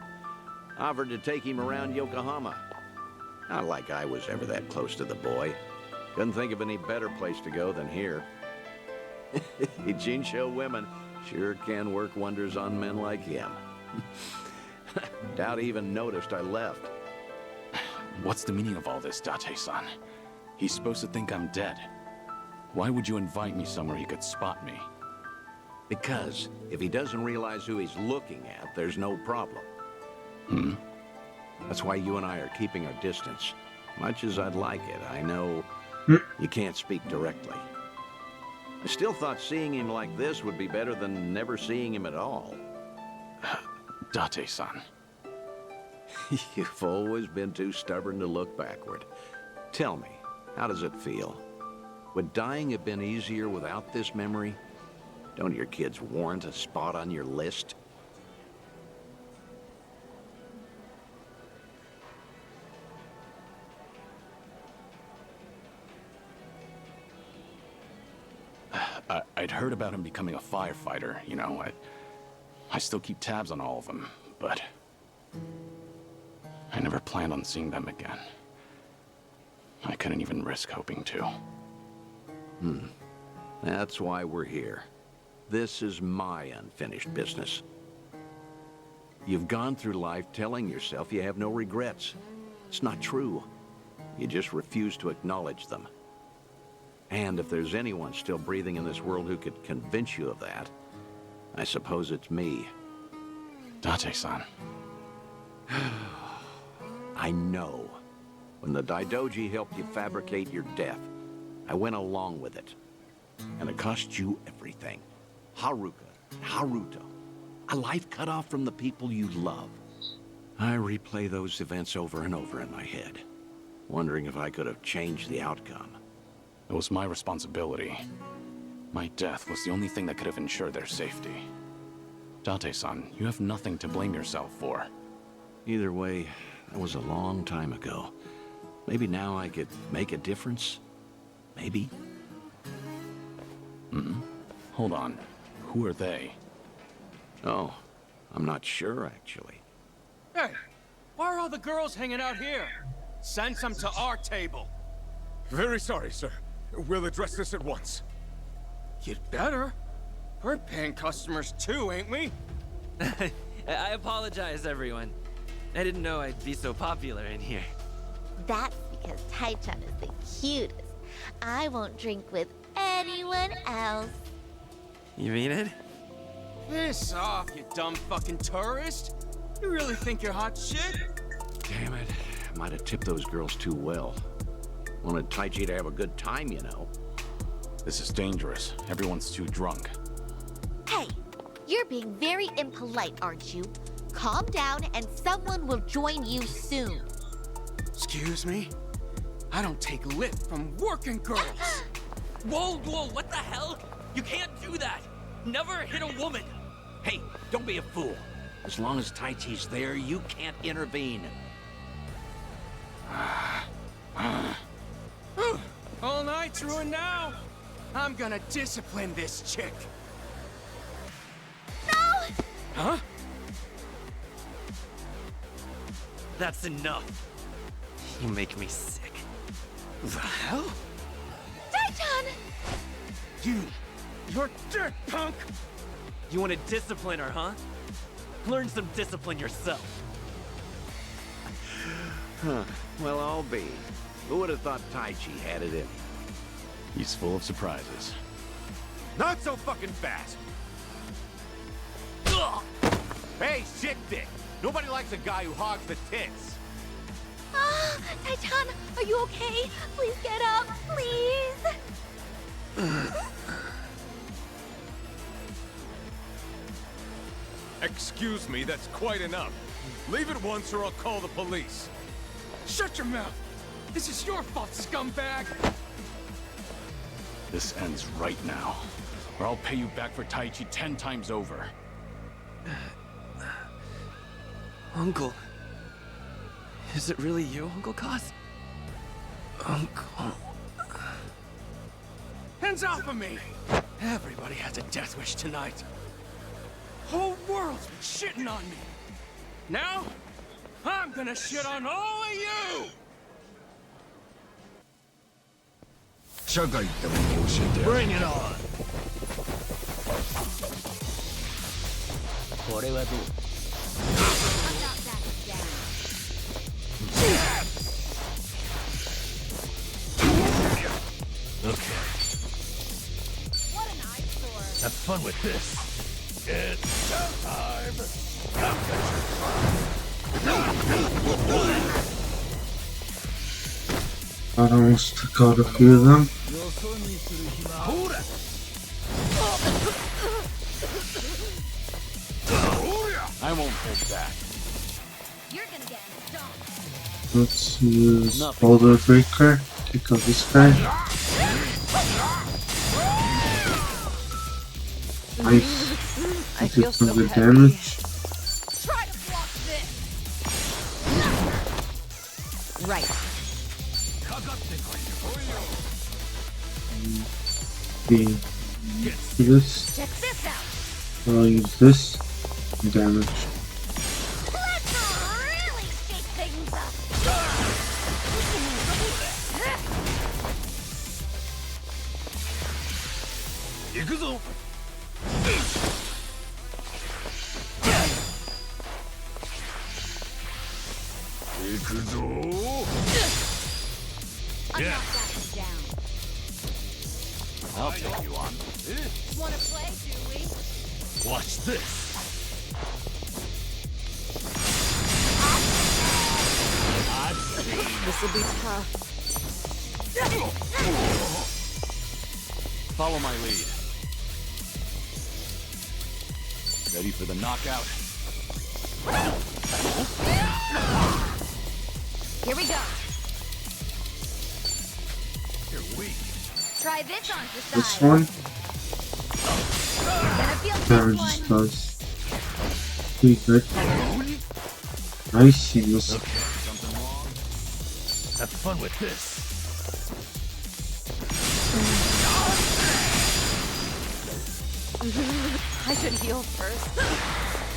Offered to take him around Yokohama. Not like I was ever that close to the boy. Couldn't think of any better place to go than here. Jinsho women sure can work wonders on men like him. Doubt he even noticed I left. What's the meaning of all this, Date-san? He's supposed to think I'm dead. Why would you invite me somewhere he could spot me? Because if he doesn't realize who he's looking at, there's no problem. That's why you and I are keeping our distance. Much as I'd like it, I know you can't speak directly. I still thought seeing him like this would be better than never seeing him at all. Date-san. You've always been too stubborn to look backward. Tell me, how does it feel? Would dying have been easier without this memory? Don't your kids warrant a spot on your list? I'd heard about him becoming a firefighter, you know. I still keep tabs on all of them, but I never planned on seeing them again. I couldn't even risk hoping to. That's why we're here. This is my unfinished business. You've gone through life telling yourself you have no regrets. It's not true. You just refuse to acknowledge them. And if there's anyone still breathing in this world who could convince you of that, I suppose it's me. Date-san. I know. When the Daidoji helped you fabricate your death, I went along with it. And it cost you everything. Haruka, Haruto. A life cut off from the people you love. I replay those events over and over in my head, wondering if I could have changed the outcome. It was my responsibility. My death was the only thing that could have ensured their safety. Date-san, you have nothing to blame yourself for. Either way, that was a long time ago. Maybe now I could make a difference? Maybe? Hold on. Who are they? Oh, I'm not sure, actually. Hey, why are all the girls hanging out here? Send some to our table. Very sorry, sir. We'll address this at once. You'd better. We're paying customers too, ain't we? I apologize, everyone. I didn't know I'd be so popular in here. That's because Tai-chan is the cutest. I won't drink with anyone else. You mean it? Piss off, you dumb fucking tourist. You really think you're hot shit? Damn it. I might have tipped those girls too well. Wanted Taichi to have a good time, you know. This is dangerous. Everyone's too drunk. Hey, you're being very impolite, aren't you? Calm down and someone will join you soon. Excuse me? I don't take lip from working girls. Whoa, what the hell? You can't do that! Never hit a woman! Hey, don't be a fool. As long as Taichi's there, you can't intervene. All night's ruined now. I'm gonna discipline this chick. No! Huh? That's enough. You make me sick. The hell? Tai-chan! You're dirt, punk! You want to discipline her, huh? Learn some discipline yourself. Well, I'll be. Who would have thought Taichi had it in him? He's full of surprises. Not so fucking fast! Hey, shit dick! Nobody likes a guy who hogs the tits! Ah, Tai-chan, are you okay? Please get up, please! Excuse me, that's quite enough. Leave it once or I'll call the police. Shut your mouth! This is your fault, scumbag! This ends right now, or I'll pay you back for Taichi 10 times over. Uncle. Is it really you, Uncle Cos? Uncle. Hands off of me! Everybody has a death wish tonight. Whole world's been shitting on me. Now, I'm gonna shit on all of you! Bring it on! Okay. Have fun with this. It's showtime! I almost took out a few of them. I won't hold back. You're gonna get stomped. Let's use Boulder Breaker. Take out this guy. Nice. I Did feel some so good heavy. damage. Try to block this. Right. This. Check this out. I'll use this. Damage. Let's really shake things up. Yeah. I'll take you on. Wanna play, do we? Watch this. This will be tough. Follow my lead. Ready for the knockout? Here we go. You're weak. Try this on the side. This one. Gonna feel Damage this one. does pretty good. Nice, he was Have fun with this. I should heal first.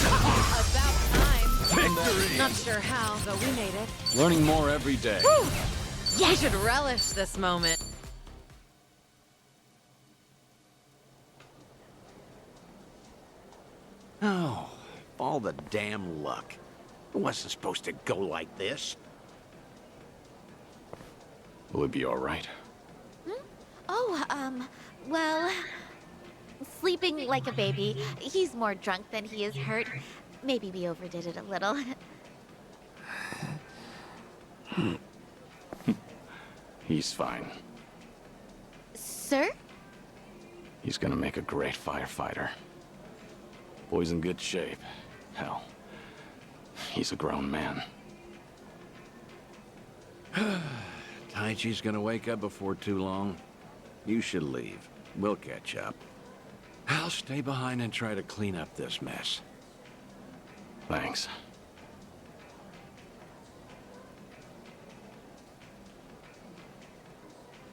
About time. Victory! Not sure how, but we made it. Learning more every day. I should relish this moment. Oh, all the damn luck. It wasn't supposed to go like this. Will it be all right? Oh, well, sleeping like a baby. He's more drunk than he is hurt. Maybe we overdid it a little. He's fine. Sir? He's gonna make a great firefighter. Boy's in good shape. Hell, he's a grown man. Taichi's gonna wake up before too long. You should leave. We'll catch up. I'll stay behind and try to clean up this mess. Thanks.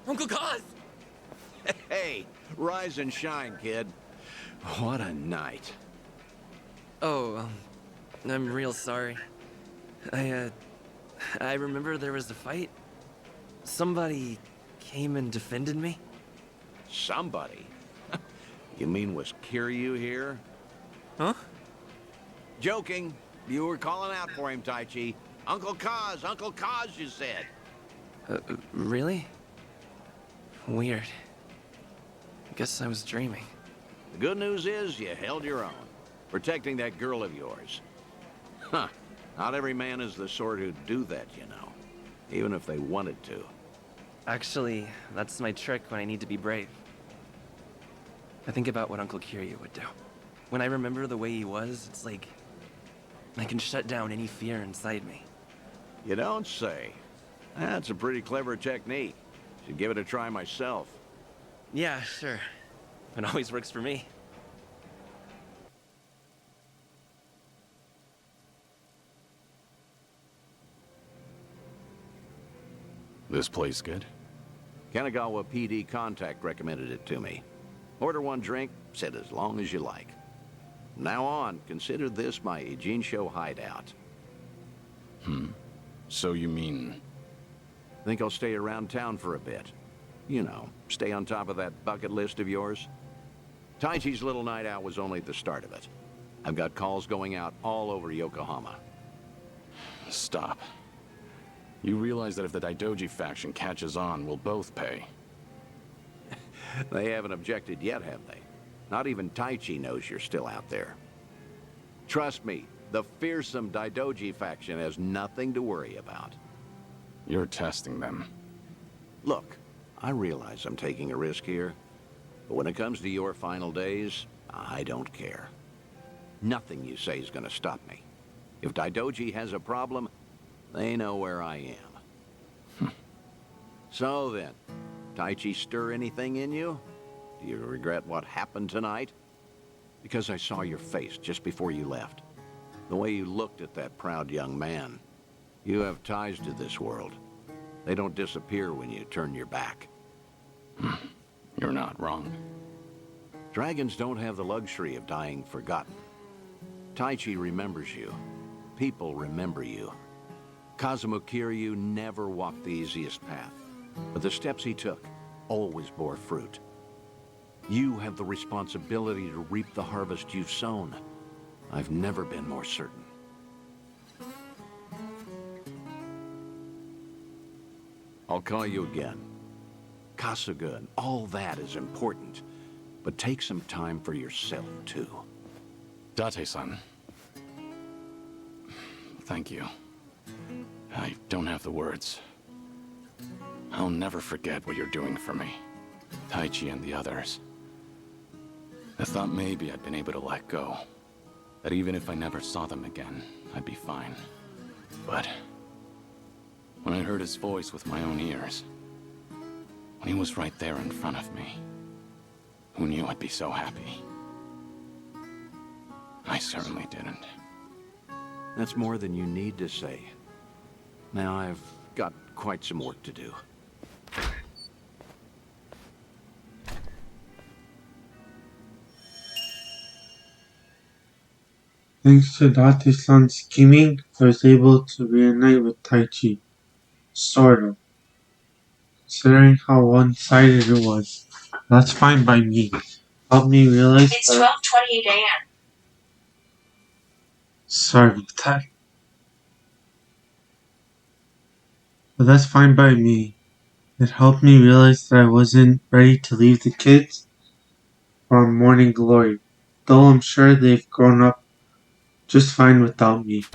Uncle Kaz! Hey, rise and shine, kid. What a night. Oh, I'm real sorry. I remember there was a fight. Somebody came and defended me. Somebody? You mean was Kiryu here? Huh? Joking. You were calling out for him, Taichi. Uncle Kaz, you said. Really? Weird. Guess I was dreaming. The good news is you held your own, protecting that girl of yours. Huh. Not every man is the sort who'd do that, you know. Even if they wanted to. Actually, that's my trick when I need to be brave. I think about what Uncle Kiryu would do. When I remember the way he was, it's like I can shut down any fear inside me. You don't say. That's a pretty clever technique. Should give it a try myself. Yeah, sure. It always works for me. This place good? Kanagawa PD contact recommended it to me. Order one drink, sit as long as you like. From now on, consider this my Ijincho hideout. So you mean... Think I'll stay around town for a bit. You know, stay on top of that bucket list of yours. Taichi's little night out was only the start of it. I've got calls going out all over Yokohama. Stop. You realize that if the Daidoji faction catches on, we'll both pay. They haven't objected yet, have they? Not even Taichi knows you're still out there. Trust me, the fearsome Daidoji faction has nothing to worry about. You're testing them. Look, I realize I'm taking a risk here, but when it comes to your final days, I don't care. Nothing you say is going to stop me. If Daidoji has a problem, they know where I am. So then, Taichi stir anything in you? Do you regret what happened tonight? Because I saw your face just before you left. The way you looked at that proud young man. You have ties to this world. They don't disappear when you turn your back. You're not wrong. Dragons don't have the luxury of dying forgotten. Taichi remembers you. People remember you. Kazuma Kiryu never walked the easiest path, but the steps he took always bore fruit. You have the responsibility to reap the harvest you've sown. I've never been more certain. I'll call you again. Kasuga and all that is important, but take some time for yourself, too. Date-san. Thank you. I don't have the words. I'll never forget what you're doing for me. Taichi and the others. I thought maybe I'd been able to let go. That even if I never saw them again, I'd be fine. But when I heard his voice with my own ears, when he was right there in front of me, who knew I'd be so happy? I certainly didn't. That's more than you need to say. Now I've got quite some work to do. Thanks to Date-san's scheming, I was able to reunite with Taichi. Sort of. Considering how one-sided it was. That's fine by me. Helped me realize It's that... 12:28 a.m. Sorry about that. But that's fine by me. It helped me realize that I wasn't ready to leave the kids for morning glory. Though I'm sure they've grown up just fine without me.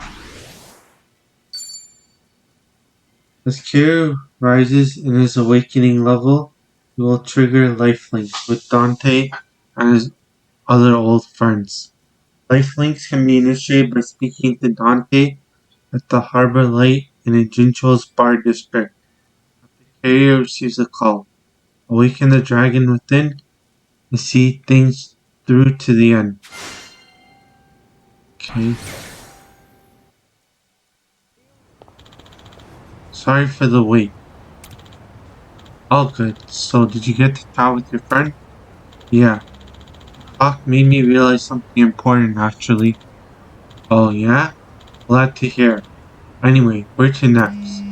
As Kiryu rises in his awakening level, he will trigger lifelinks with Dante and his other old friends. Lifelinks can be initiated by speaking to Dante at the Harbor Light in Jincho's Bar District. After Kiryu receives a call, awaken the dragon within and see things through to the end. Okay. Sorry for the wait. All good. So, did you get to chat with your friend? Yeah. The talk made me realize something important, actually. Oh, yeah? Glad to hear. Anyway, where to next?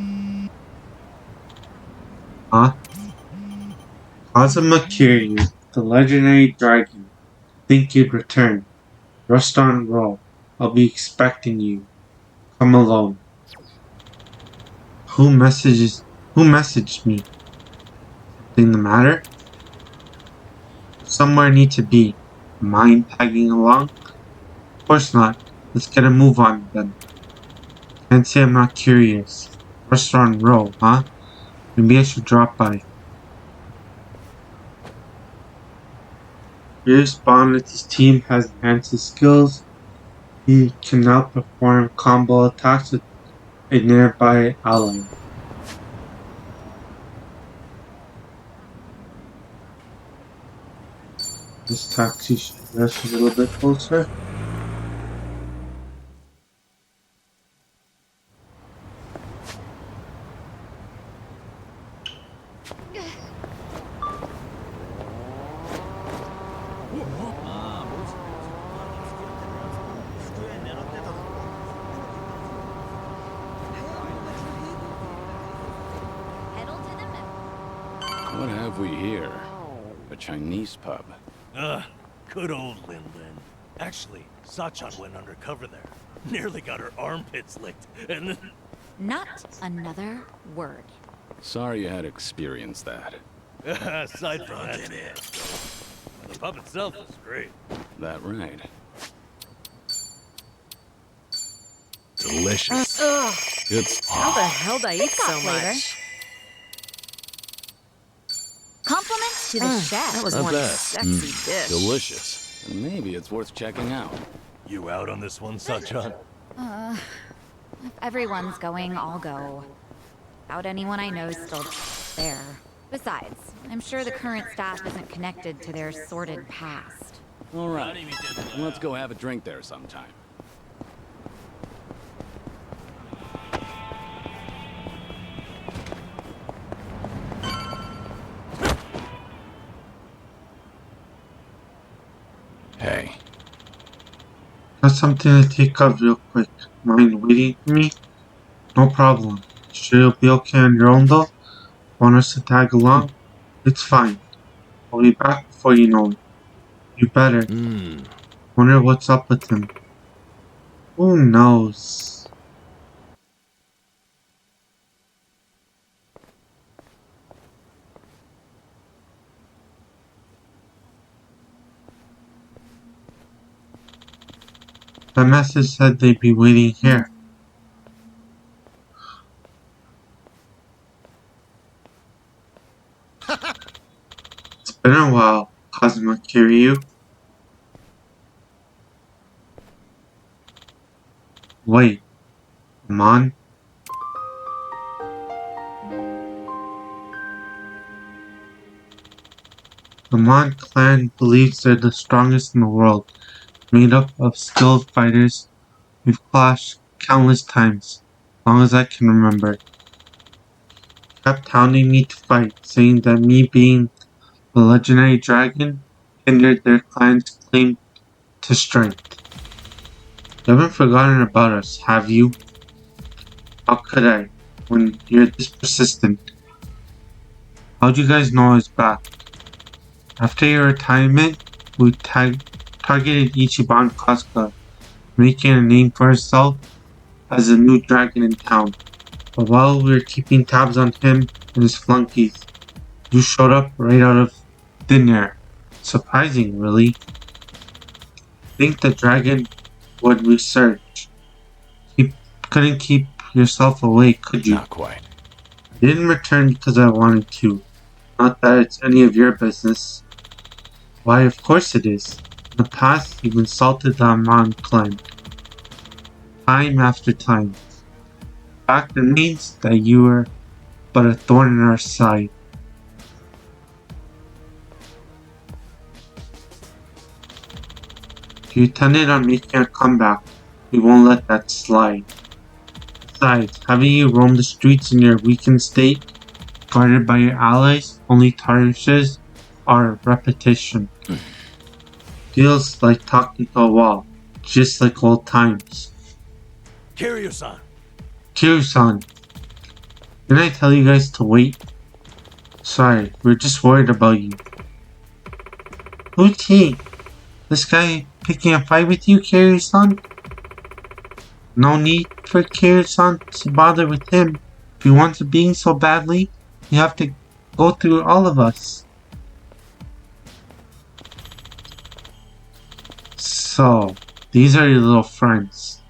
Huh? Kazuma Kiryu, the legendary dragon. Think you'd return. Restaurant Row. I'll be expecting you. Come alone. Who messaged me? Something the matter? Somewhere I need to be. Mind tagging along? Of course not. Let's get a move on then. Can't say I'm not curious. Restaurant Row, huh? Maybe I should drop by. Here's Bond with his team has enhanced his skills. He can now perform combo attacks with a nearby ally. This taxi should rest a little bit closer. What have we here? A Chinese pub. Good old Lin Lin. Actually, Sachan went undercover there. Nearly got her armpits licked, and then... Not another word. Sorry you had to experience that. Aside from that, the pub itself was great. That right. Delicious. Ugh. It's How the hell did I eat It's got so flavor. much? Compliments to the chef. That was not one bad. sexy dish. Delicious. And maybe it's worth checking out. You out on this one, Sachan? If everyone's going, I'll go. Without anyone I know still there. Besides, I'm sure the current staff isn't connected to their sordid past. All right. Let's go have a drink there sometime. Hey. Got something to take up real quick. Mind waiting for me? No problem. Sure you'll be okay on your own though? Want us to tag along? It's fine. I'll be back before you know it. You better. Wonder what's up with him. Who knows? The message said they'd be waiting here. It's been a while, Kazuma Kiryu. Wait, Amon? The Mon clan believes they're the strongest in the world, made up of skilled fighters. We've clashed countless times, as long as I can remember. Kept hounding me to fight, saying that me being the legendary dragon hindered their clan's claim to strength. You haven't forgotten about us, have you? How could I, when you're this persistent? How'd you guys know I was back? After your retirement, we targeted Ichiban Kasuga, making a name for herself as the new dragon in town. But while we were keeping tabs on him and his flunkies, you showed up right out of thin air. Surprising, really. Think the dragon would research. You couldn't keep yourself away, could you? Not quite. I didn't return because I wanted to. Not that it's any of your business. Why, of course it is. In the past, you've insulted the Amon clan. Time after time. Fact remains that you were but a thorn in our side. If you intended on making a comeback, we won't let that slide. Besides, having you roam the streets in your weakened state, guarded by your allies, only tarnishes our reputation. Feels like talking to a wall, just like old times. Kiryu-san! Kiryu-san, didn't I tell you guys to wait? Sorry, we're just worried about you. Who's he? This guy picking a fight with you, Kiryu-san? No need for Kiryu-san to bother with him. If you want a being so badly, you have to go through all of us. So, these are your little friends.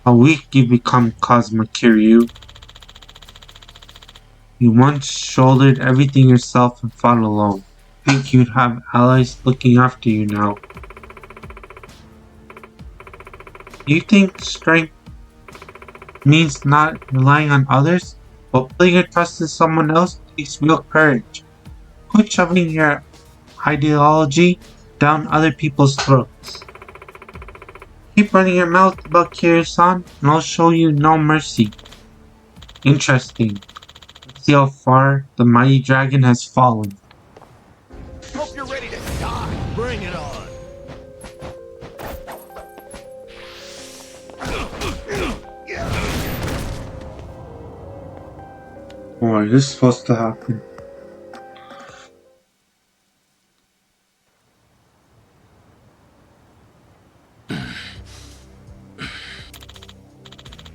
How weak you become, Kazuma Kiryu. You once shouldered everything yourself and fought alone. Think you'd have allies looking after you now. You think strength means not relying on others, but putting your trust in someone else takes real courage. Quit shoving your ideology down other people's throats. Keep running your mouth about Kiryu-san, and I'll show you no mercy. Interesting. Let's see how far the mighty dragon has fallen. Hope you're ready to die. Bring it on! Boy, this is supposed to happen.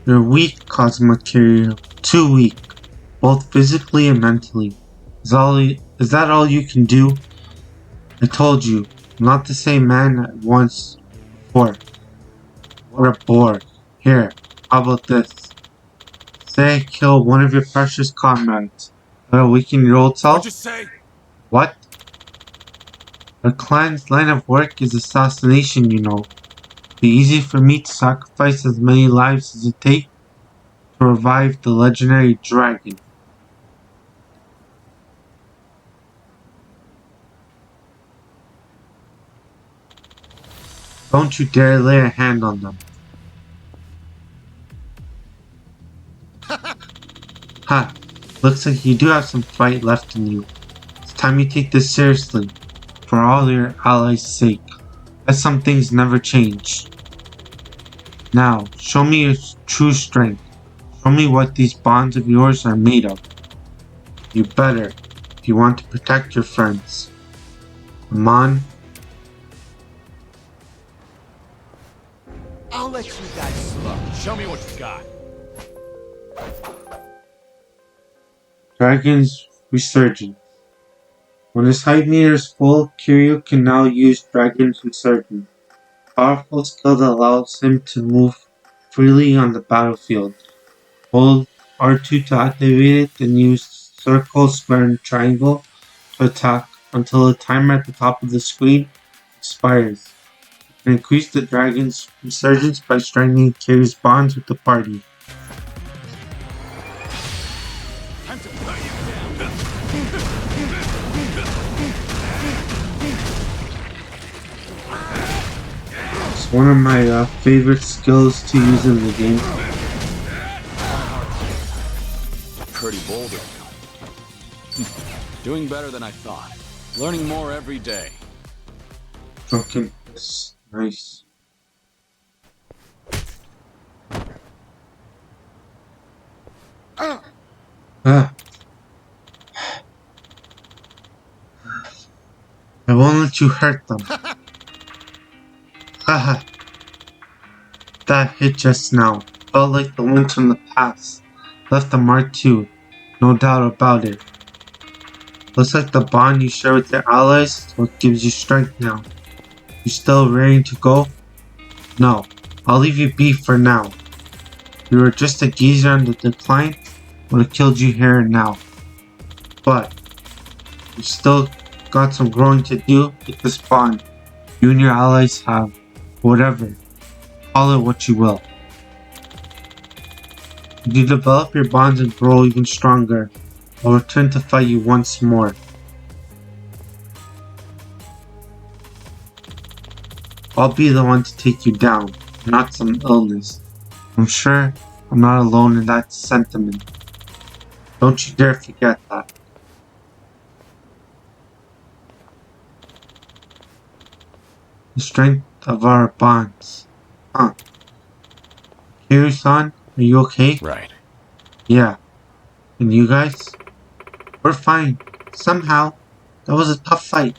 You're weak, Cosmo Kiryu. Too weak. Both physically and mentally. Is that all you can do? I told you, I'm not the same man I once before. What a bore. Here, how about this? Say I kill one of your precious comrades. That'll weaken your old self? What'd you say? What? Our clan's line of work is assassination, you know. It'd be easy for me to sacrifice as many lives as it takes to revive the legendary dragon. Don't you dare lay a hand on them. Ha! Looks like you do have some fight left in you. It's time you take this seriously. For all your allies' sake. Let some things never change. Now, show me your true strength. Show me what these bonds of yours are made of. You better, if you want to protect your friends. Amon? I'll let you guys slow. Show me what you got. Dragon's Resurgence. When his height meter is full, Kiryu can now use Dragon's Resurgence. A powerful skill that allows him to move freely on the battlefield. Hold R2 to activate it, then use circle, square, and triangle to attack until the timer at the top of the screen expires. You can increase the Dragon's Resurgence by strengthening Kiryu's bonds with the party. It's one of my favorite skills to use in the game. Pretty bold of you. Doing better than I thought. Learning more every day. Drunkenness. Nice. Ah. I won't let you hurt them. Haha. That hit just now felt like the winds from the past. Left a mark too. No doubt about it. Looks like the bond you share with your allies is what gives you strength now. You still raring to go? No. I'll leave you be for now. You were just a geezer on the decline. Would have killed you here and now. But you still got some growing to do with this bond. You and your allies have. Whatever. Call it what you will. If you develop your bonds and grow even stronger, I'll return to fight you once more. I'll be the one to take you down, not some illness. I'm sure I'm not alone in that sentiment. Don't you dare forget that. The strength of our bonds. Huh. Kiryu-san, are you okay? Right. Yeah. And you guys? We're fine. Somehow. That was a tough fight.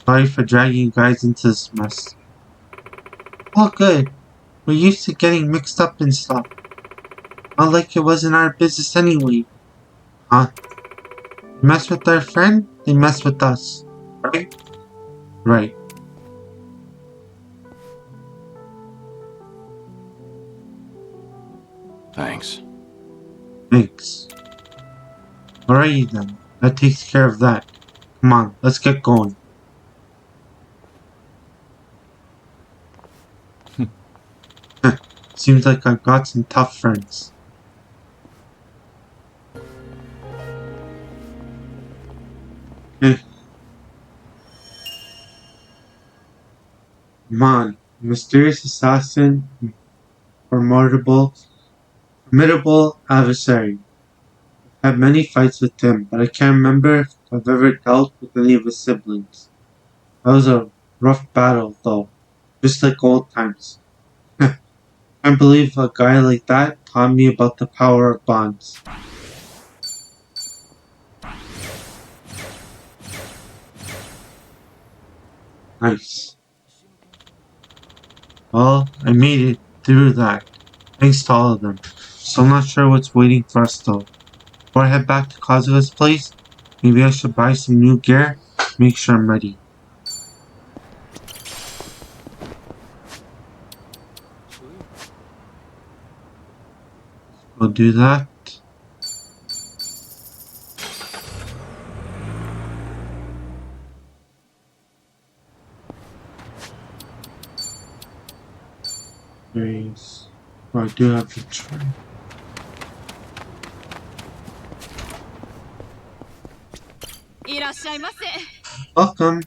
Sorry for dragging you guys into this mess. All good. We're used to getting mixed up in stuff. Not like it wasn't our business anyway. Huh? You mess with our friend, they mess with us. Right? Right. Thanks. Thanks. Alrighty then. That takes care of that. Come on, let's get going. Seems like I've got some tough friends. Mon, mysterious assassin, formidable adversary. I've had many fights with him, but I can't remember if I've ever dealt with any of his siblings. That was a rough battle, though, just like old times. Can't believe a guy like that taught me about the power of bonds. Nice. Well, I made it through that. Thanks to all of them. Still not sure what's waiting for us though. Before I head back to Kazuha's place, maybe I should buy some new gear, make sure I'm ready. We'll do that. Oh, I do have to try. Welcome.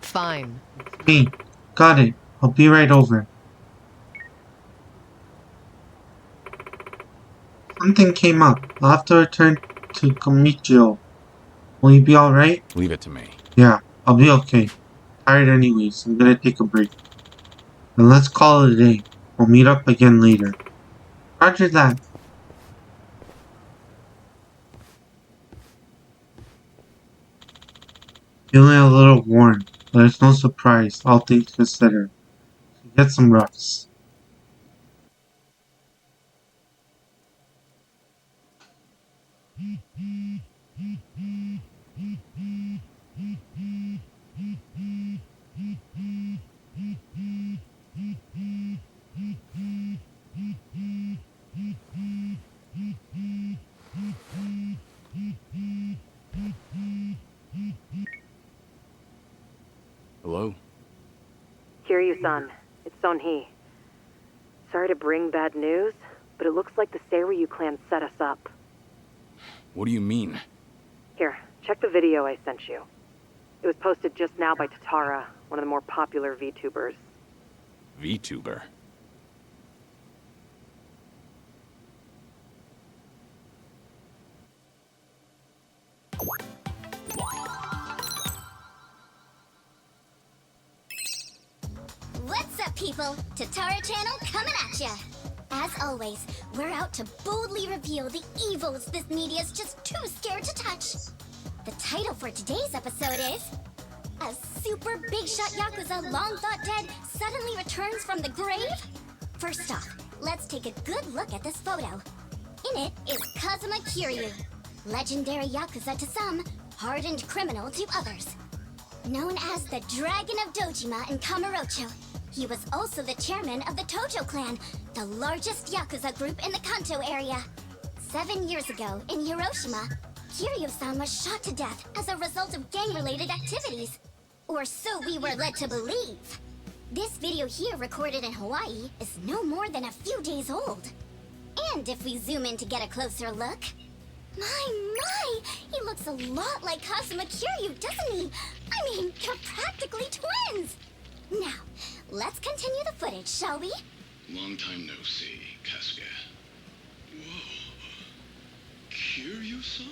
Fine. Hey, got it. I'll be right over. Something came up. I'll have to return to Komichio. Will you be alright? Leave it to me. Yeah, I'll be okay. Tired anyways. I'm gonna take a break. Then let's call it a day. We'll meet up again later. Roger that. Feeling a little worn, but it's no surprise, all things considered. So get some rest. Hello? Kiryu-san, it's Son-hee. Sorry to bring bad news, but it looks like the Seiryu clan set us up. What do you mean? Here, check the video I sent you. It was posted just now by Tatara, one of the more popular VTubers. VTuber? What's up, people? Tatara Channel coming at ya! As always, we're out to boldly reveal the evils this media's just too scared to touch. The title for today's episode is... A super big shot Yakuza long thought dead suddenly returns from the grave? First off, let's take a good look at this photo. In it is Kazuma Kiryu, legendary Yakuza to some, hardened criminal to others. known as the Dragon of Dojima in Kamurocho. He was also the chairman of the Tojo clan, the largest Yakuza group in the Kanto area. 7 years ago, in Hiroshima, Kiryu-san was shot to death as a result of gang-related activities. Or so we were led to believe. This video here, recorded in Hawaii, is no more than a few days old. And if we zoom in to get a closer look... My! He looks a lot like Kazuma Kiryu, doesn't he? I mean, you're practically twins! Now, let's continue the footage, shall we? Long time no see, Kasuga. Whoa. Kiryu-san?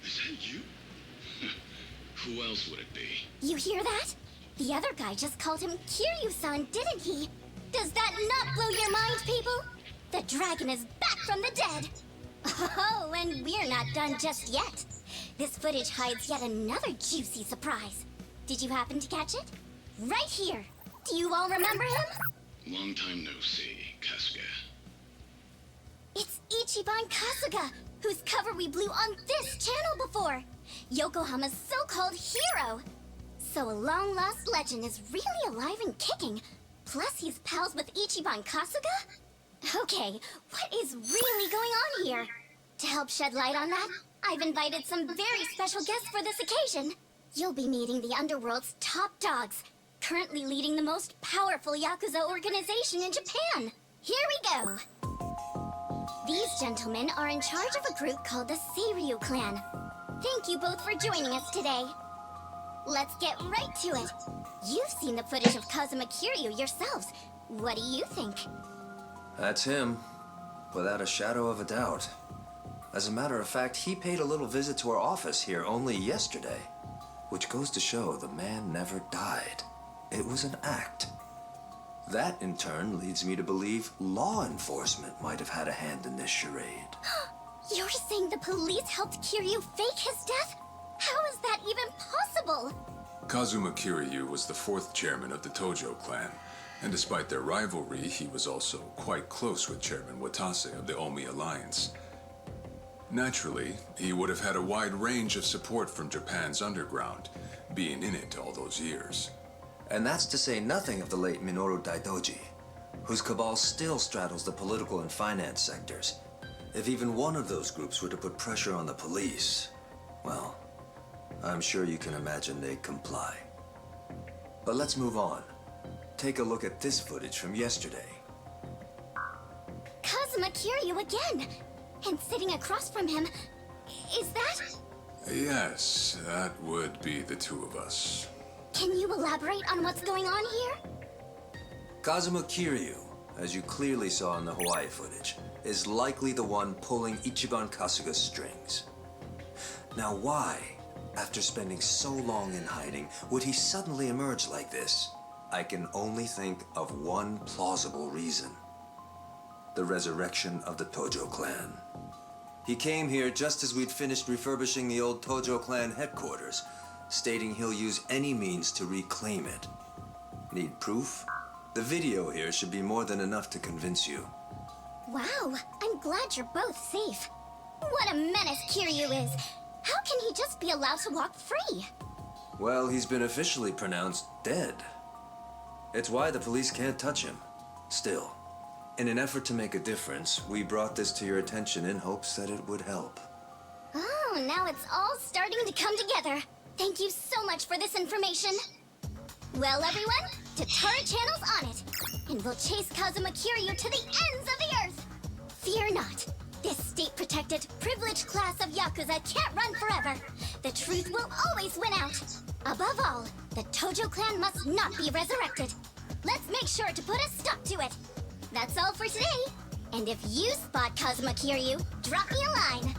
Is that you? Who else would it be? You hear that? The other guy just called him Kiryu-san, didn't he? Does that not blow your mind, people? The dragon is back from the dead! Oh, and we're not done just yet. This footage hides yet another juicy surprise. Did you happen to catch it? Right here. Do you all remember him? Long time no see, Kasuga. It's Ichiban Kasuga, whose cover we blew on this channel before. Yokohama's so-called hero. So a long-lost legend is really alive and kicking. Plus he's pals with Ichiban Kasuga? Okay, what is really going on here? To help shed light on that, I've invited some very special guests for this occasion. You'll be meeting the Underworld's top dogs, currently leading the most powerful Yakuza organization in Japan. Here we go. These gentlemen are in charge of a group called the Seiryu Clan. Thank you both for joining us today. Let's get right to it. You've seen the footage of Kazuma Kiryu yourselves. What do you think? That's him, without a shadow of a doubt. As a matter of fact, he paid a little visit to our office here only yesterday, which goes to show the man never died. It was an act. That, in turn, leads me to believe law enforcement might have had a hand in this charade. You're saying the police helped Kiryu fake his death? How is that even possible? Kazuma Kiryu was the 4th chairman of the Tojo clan, and despite their rivalry, he was also quite close with Chairman Watase of the Omi Alliance. Naturally, he would have had a wide range of support from Japan's underground, being in it all those years. And that's to say nothing of the late Minoru Daidoji, whose cabal still straddles the political and finance sectors. If even one of those groups were to put pressure on the police, well, I'm sure you can imagine they'd comply. But let's move on. Take a look at this footage from yesterday. Kazuma Kiryu again! And sitting across from him, is that... Yes, that would be the two of us. Can you elaborate on what's going on here? Kazuma Kiryu, as you clearly saw in the Hawaii footage, is likely the one pulling Ichiban Kasuga's strings. Now why, after spending so long in hiding, would he suddenly emerge like this? I can only think of one plausible reason. The resurrection of the Tojo clan. He came here just as we'd finished refurbishing the old Tojo clan headquarters, stating he'll use any means to reclaim it. Need proof? The video here should be more than enough to convince you. Wow, I'm glad you're both safe. What a menace Kiryu is! How can he just be allowed to walk free? Well, he's been officially pronounced dead. It's why the police can't touch him. Still, in an effort to make a difference, we brought this to your attention in hopes that it would help. Oh, now it's all starting to come together. Thank you so much for this information. Well, everyone, Tatara Channel's on it. And we'll chase Kazuma Kiryu to the ends of the earth. Fear not. This state-protected, privileged class of Yakuza can't run forever. The truth will always win out. Above all, the Tojo clan must not be resurrected. Let's make sure to put a stop to it. That's all for today. And if you spot Kazuma Kiryu, drop me a line.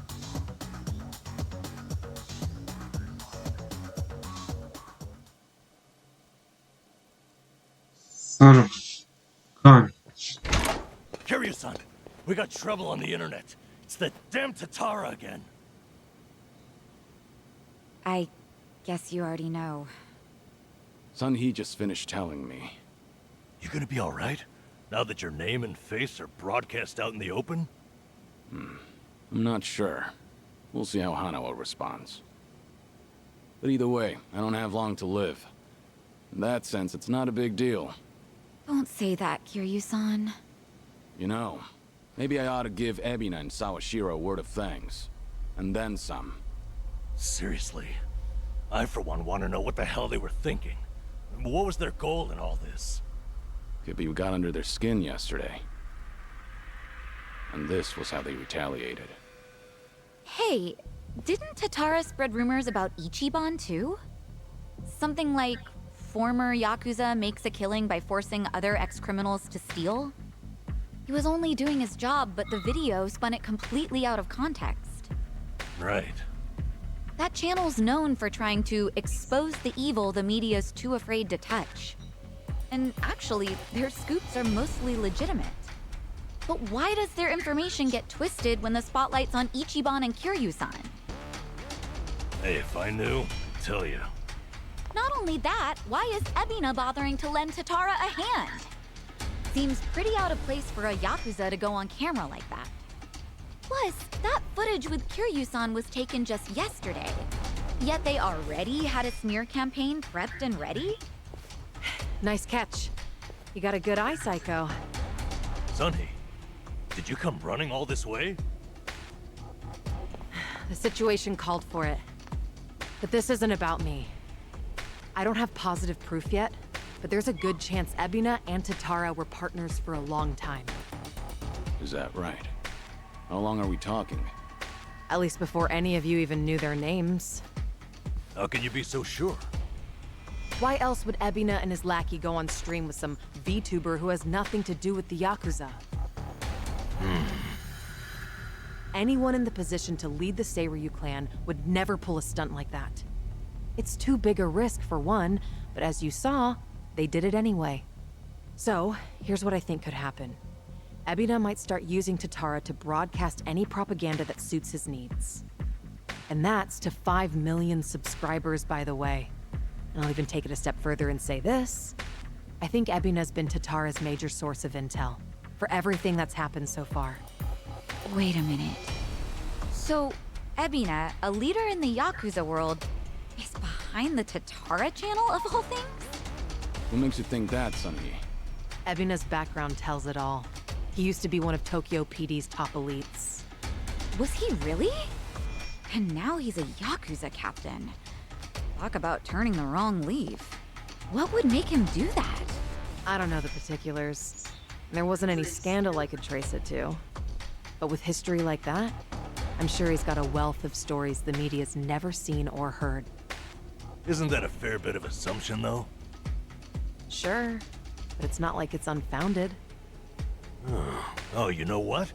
Son of a gun. Kiryu-san, we got trouble on the internet. It's the damn Tatara again. I guess you already know. Sun-Hee just finished telling me. You gonna be alright? Now that your name and face are broadcast out in the open? I'm not sure. We'll see how Hanao responds. But either way, I don't have long to live. In that sense, it's not a big deal. Don't say that, Kiryu-san. You know, maybe I ought to give Ebina and Sawashiro a word of thanks. And then some. Seriously, I for one want to know what the hell they were thinking. What was their goal in all this? Could be we got under their skin yesterday. And this was how they retaliated. Hey, didn't Tatara spread rumors about Ichiban too? Something like former Yakuza makes a killing by forcing other ex-criminals to steal? He was only doing his job, but the video spun it completely out of context. Right. That channel's known for trying to expose the evil the media's too afraid to touch. And actually, their scoops are mostly legitimate. But why does their information get twisted when the spotlight's on Ichiban and Kiryu-san? Hey, if I knew, I'd tell you. Not only that, why is Ebina bothering to lend Tatara a hand? Seems pretty out of place for a Yakuza to go on camera like that. Plus, that footage with Kiryu-san was taken just yesterday. Yet they already had a smear campaign prepped and ready? Nice catch. You got a good eye, Psycho. Sunny, did you come running all this way? The situation called for it. But this isn't about me. I don't have positive proof yet, but there's a good chance Ebina and Tatara were partners for a long time. Is that right? How long are we talking? At least before any of you even knew their names. How can you be so sure? Why else would Ebina and his lackey go on stream with some VTuber who has nothing to do with the Yakuza? Anyone in the position to lead the Seiryu clan would never pull a stunt like that. It's too big a risk for one, but as you saw, they did it anyway. So, here's what I think could happen. Ebina might start using Tatara to broadcast any propaganda that suits his needs. And that's to 5 million subscribers, by the way. And I'll even take it a step further and say this. I think Ebina's been Tatara's major source of intel for everything that's happened so far. Wait a minute. So, Ebina, a leader in the Yakuza world, is behind the Tatara channel of all things? What makes you think that, Sunny? Ebina's background tells it all. He used to be one of Tokyo PD's top elites. Was he really? And now he's a Yakuza captain. Talk about turning the wrong leaf. What would make him do that? I don't know the particulars. There wasn't any scandal I could trace it to. But with history like that, I'm sure he's got a wealth of stories the media's never seen or heard. Isn't that a fair bit of assumption, though? Sure, but it's not like it's unfounded. Oh, you know what?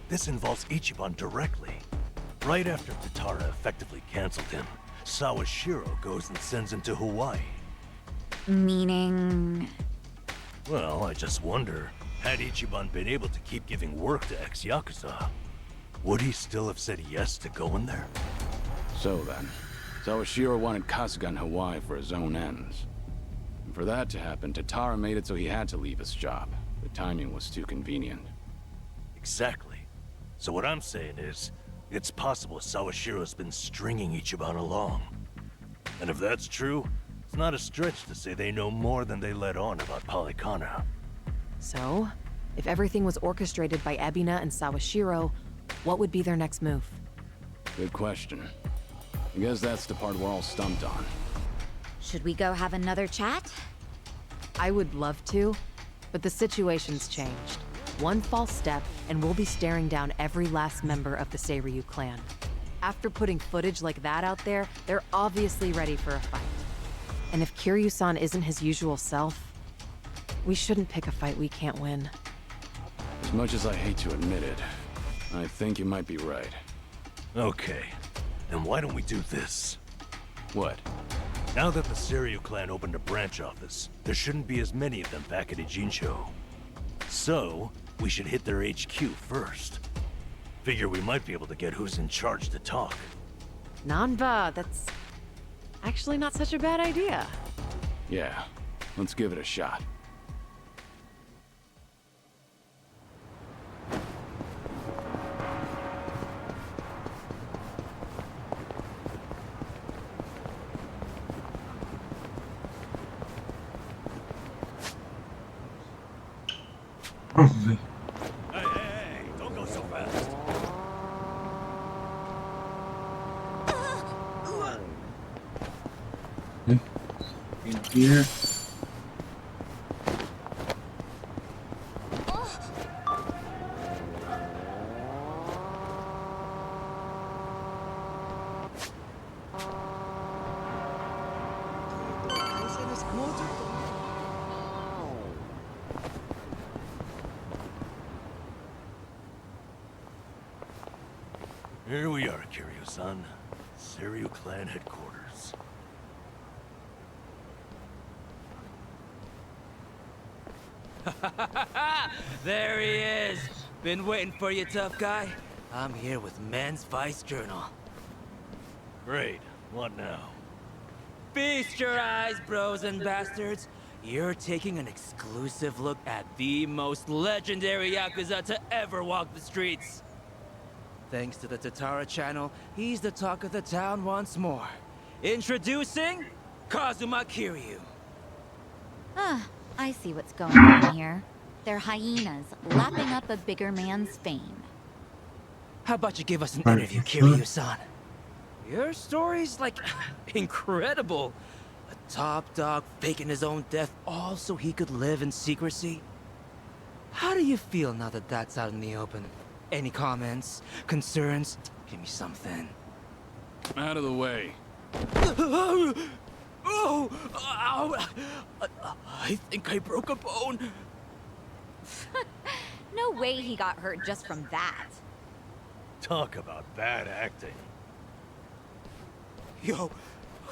This involves Ichiban directly. Right after Tatara effectively canceled him, Sawashiro goes and sends him to Hawaii. Meaning... Well, I just wonder, had Ichiban been able to keep giving work to ex-Yakuza, would he still have said yes to going there? So then, Sawashiro wanted Kasuga in Hawaii for his own ends. And for that to happen, Tatara made it so he had to leave his job. The timing was too convenient. Exactly. So what I'm saying is, it's possible Sawashiro's been stringing Ichiban along. And if that's true, it's not a stretch to say they know more than they let on about Polycana. So, if everything was orchestrated by Ebina and Sawashiro, what would be their next move? Good question. I guess that's the part we're all stumped on. Should we go have another chat? I would love to, but the situation's changed. One false step, and we'll be staring down every last member of the Seiryu clan. After putting footage like that out there, they're obviously ready for a fight. And if Kiryu-san isn't his usual self, we shouldn't pick a fight we can't win. As much as I hate to admit it, I think you might be right. Okay, then why don't we do this? What? Now that the Seiryu clan opened a branch office, there shouldn't be as many of them back at Ijincho. So, we should hit their HQ first. Figure we might be able to get who's in charge to talk. Nanba, that's actually not such a bad idea. Yeah, let's give it a shot. Oh, Hey, don't go so fast. in here. Here we are, Kiryu-san. Seiryu Clan headquarters. There he is! Been waiting for you, tough guy. I'm here with Men's Vice Journal. Great. What now? Feast your eyes, bros and bastards. You're taking an exclusive look at the most legendary Yakuza to ever walk the streets. Thanks to the Tatara channel, he's the talk of the town once more. Introducing Kazuma Kiryu. Ah, I see what's going on here. They're hyenas, lapping up a bigger man's fame. How about you give us an interview, Kiryu-san? Your story's, like, incredible. A top dog faking his own death all so he could live in secrecy. How do you feel now that that's out in the open? Any comments? Concerns? Give me something. Out of the way. Oh! Ow! I think I broke a bone. No way he got hurt just from that. Talk about bad acting. Yo,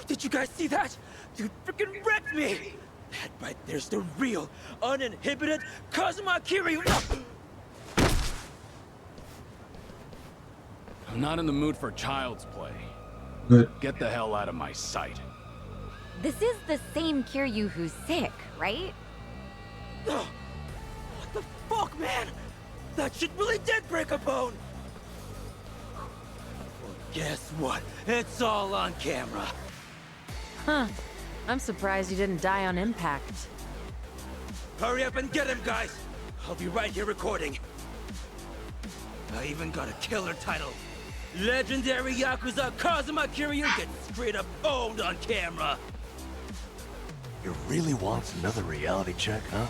did you guys see that? Dude freaking wrecked me! That right there's the real, uninhibited Kazuma Kiryu! I'm not in the mood for child's play. Good. Get the hell out of my sight. This is the same Kiryu who's sick, right? What the fuck, man? That shit really did break a bone! Well, guess what? It's all on camera. Huh. I'm surprised you didn't die on impact. Hurry up and get him, guys! I'll be right here recording. I even got a killer title. Legendary Yakuza Kazuma Kiryu gets straight up owned on camera. You really want another reality check, huh?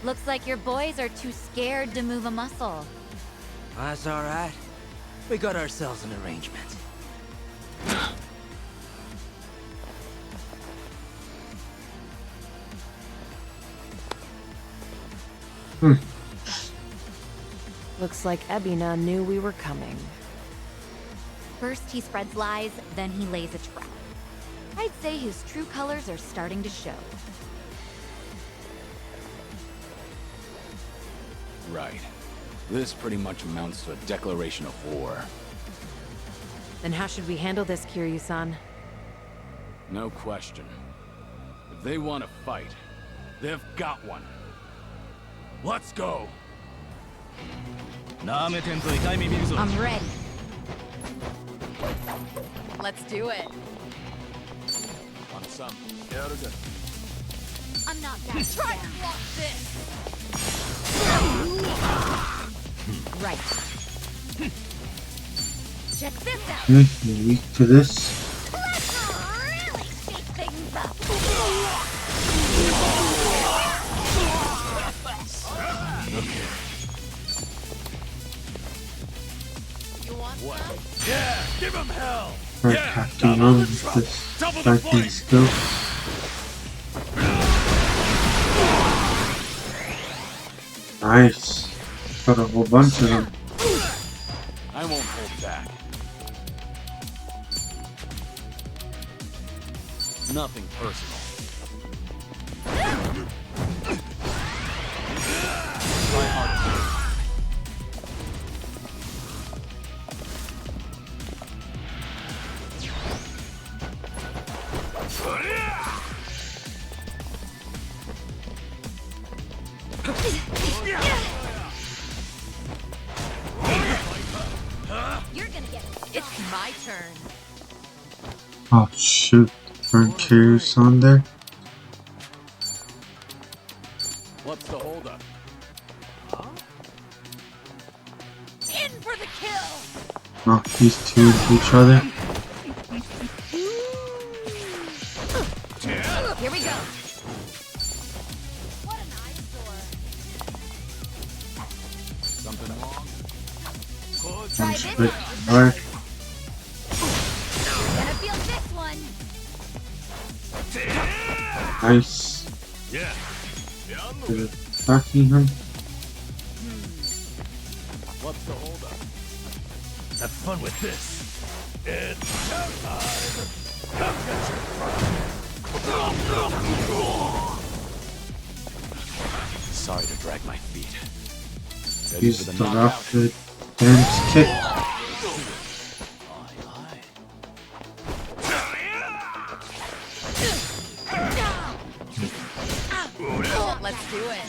Looks like your boys are too scared to move a muscle. That's alright. We got ourselves an arrangement. Looks like Ebina knew we were coming. First he spreads lies, then he lays a trap. I'd say his true colors are starting to show. Right. This pretty much amounts to a declaration of war. Then how should we handle this, Kiryu-san? No question. If they want to fight, they've got one. Let's go! I'm ready. Let's do it. Want some? I'm not that Try down. to block this! Right. Check this out. Okay, you're weak to this. Let's really shake things up. You want What? Yeah, give him hell. Start attacking them with this striking skill. Nice. Got a whole bunch of them. I won't hold back. Nothing personal. Try harder. You're gonna get it. It's my turn. Oh shoot. Weren't Kiryu's on there? What's the holdup? In for the kill! Knock these two into each other. Here we go. Something wrong? Punch a bit hard. Gonna feel this one. Nice. Yeah. Bit of attacking him. What's the holdup? Have fun with this. It's showtime. Come get your Sorry to drag my feet. Ready Use for the the knockout? rapid dance kick. Let's do it.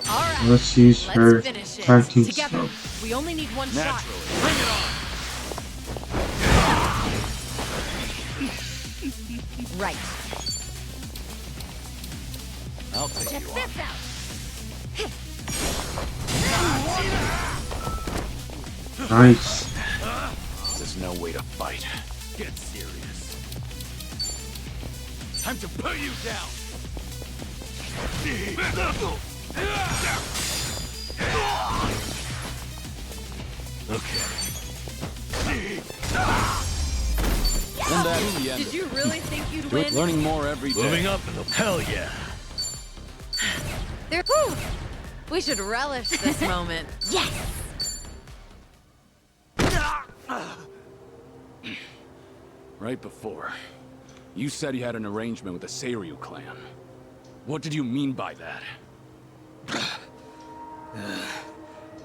All right. Let's use her Let's finish it. attacking Together. spell. We only need one shot. Bring it on! Right. I'll take Check you on. this out. Nice. There's no way to fight. Get serious. Time to put you down! And that's the end. Did you really think you'd Do it, win? learning more every day. Moving up in the hell yeah. There. Whew. We should relish this moment. Yes. Right before, you said you had an arrangement with the Seiryu clan. What did you mean by that?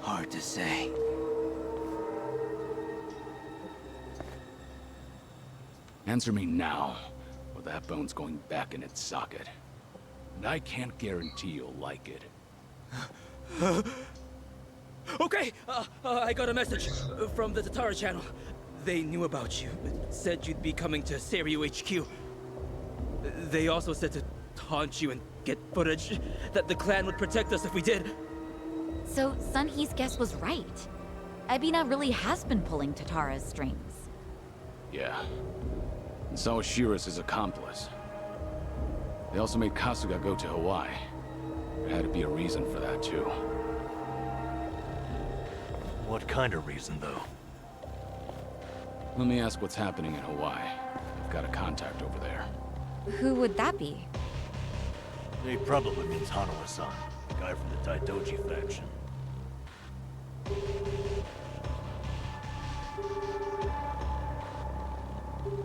Hard to say. Answer me now, or that bone's going back in its socket. And I can't guarantee you'll like it. Okay, I got a message from the Tatara channel. They knew about you. Said you'd be coming to Seiryu HQ. They also said to taunt you and get footage that the clan would protect us if we did. So Sunhee's guess was right. Ebina really has been pulling Tatara's strings. Yeah. And so is Shira's his accomplice. They also made Kasuga go to Hawaii. There had to be a reason for that, too. What kind of reason, though? Let me ask what's happening in Hawaii. I've got a contact over there. Who would that be? It probably means Hanawa-san, the guy from the Taidoji faction.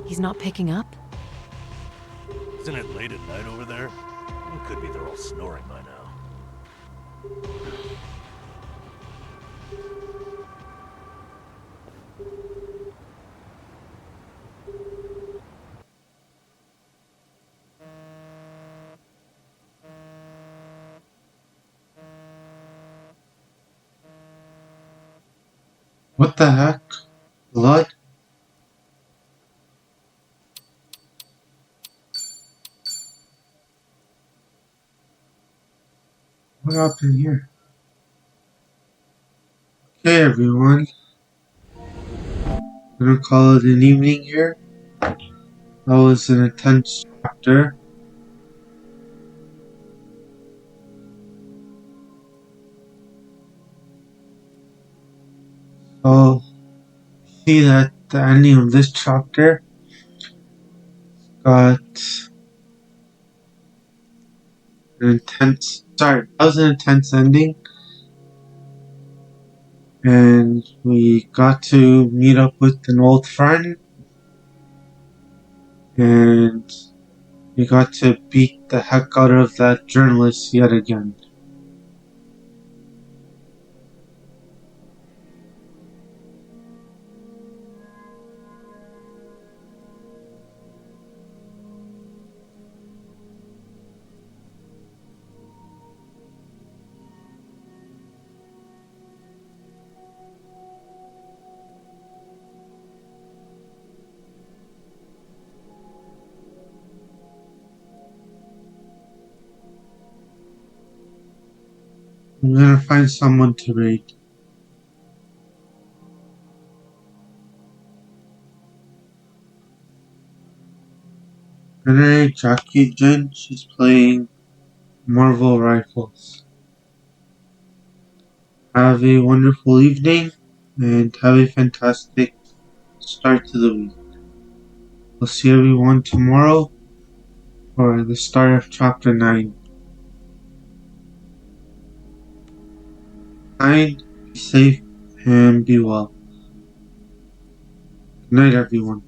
He's not picking up? Isn't it late at night over there? It could be they're all snoring by now. What the heck? Blood? What happened here? Okay, everyone. I'm gonna call it an evening here. That was an intense chapter. So, see that the ending of this chapter got an intense, sorry, that was an intense ending. And we got to meet up with an old friend. And we got to beat the heck out of that journalist yet again. I'm gonna find someone to raid. Gonna raid Jackie Jen. She's playing Marvel Rifles. Have a wonderful evening and have a fantastic start to the week. We'll see everyone tomorrow for the start of Chapter 9. Be safe and be well. Good night, everyone.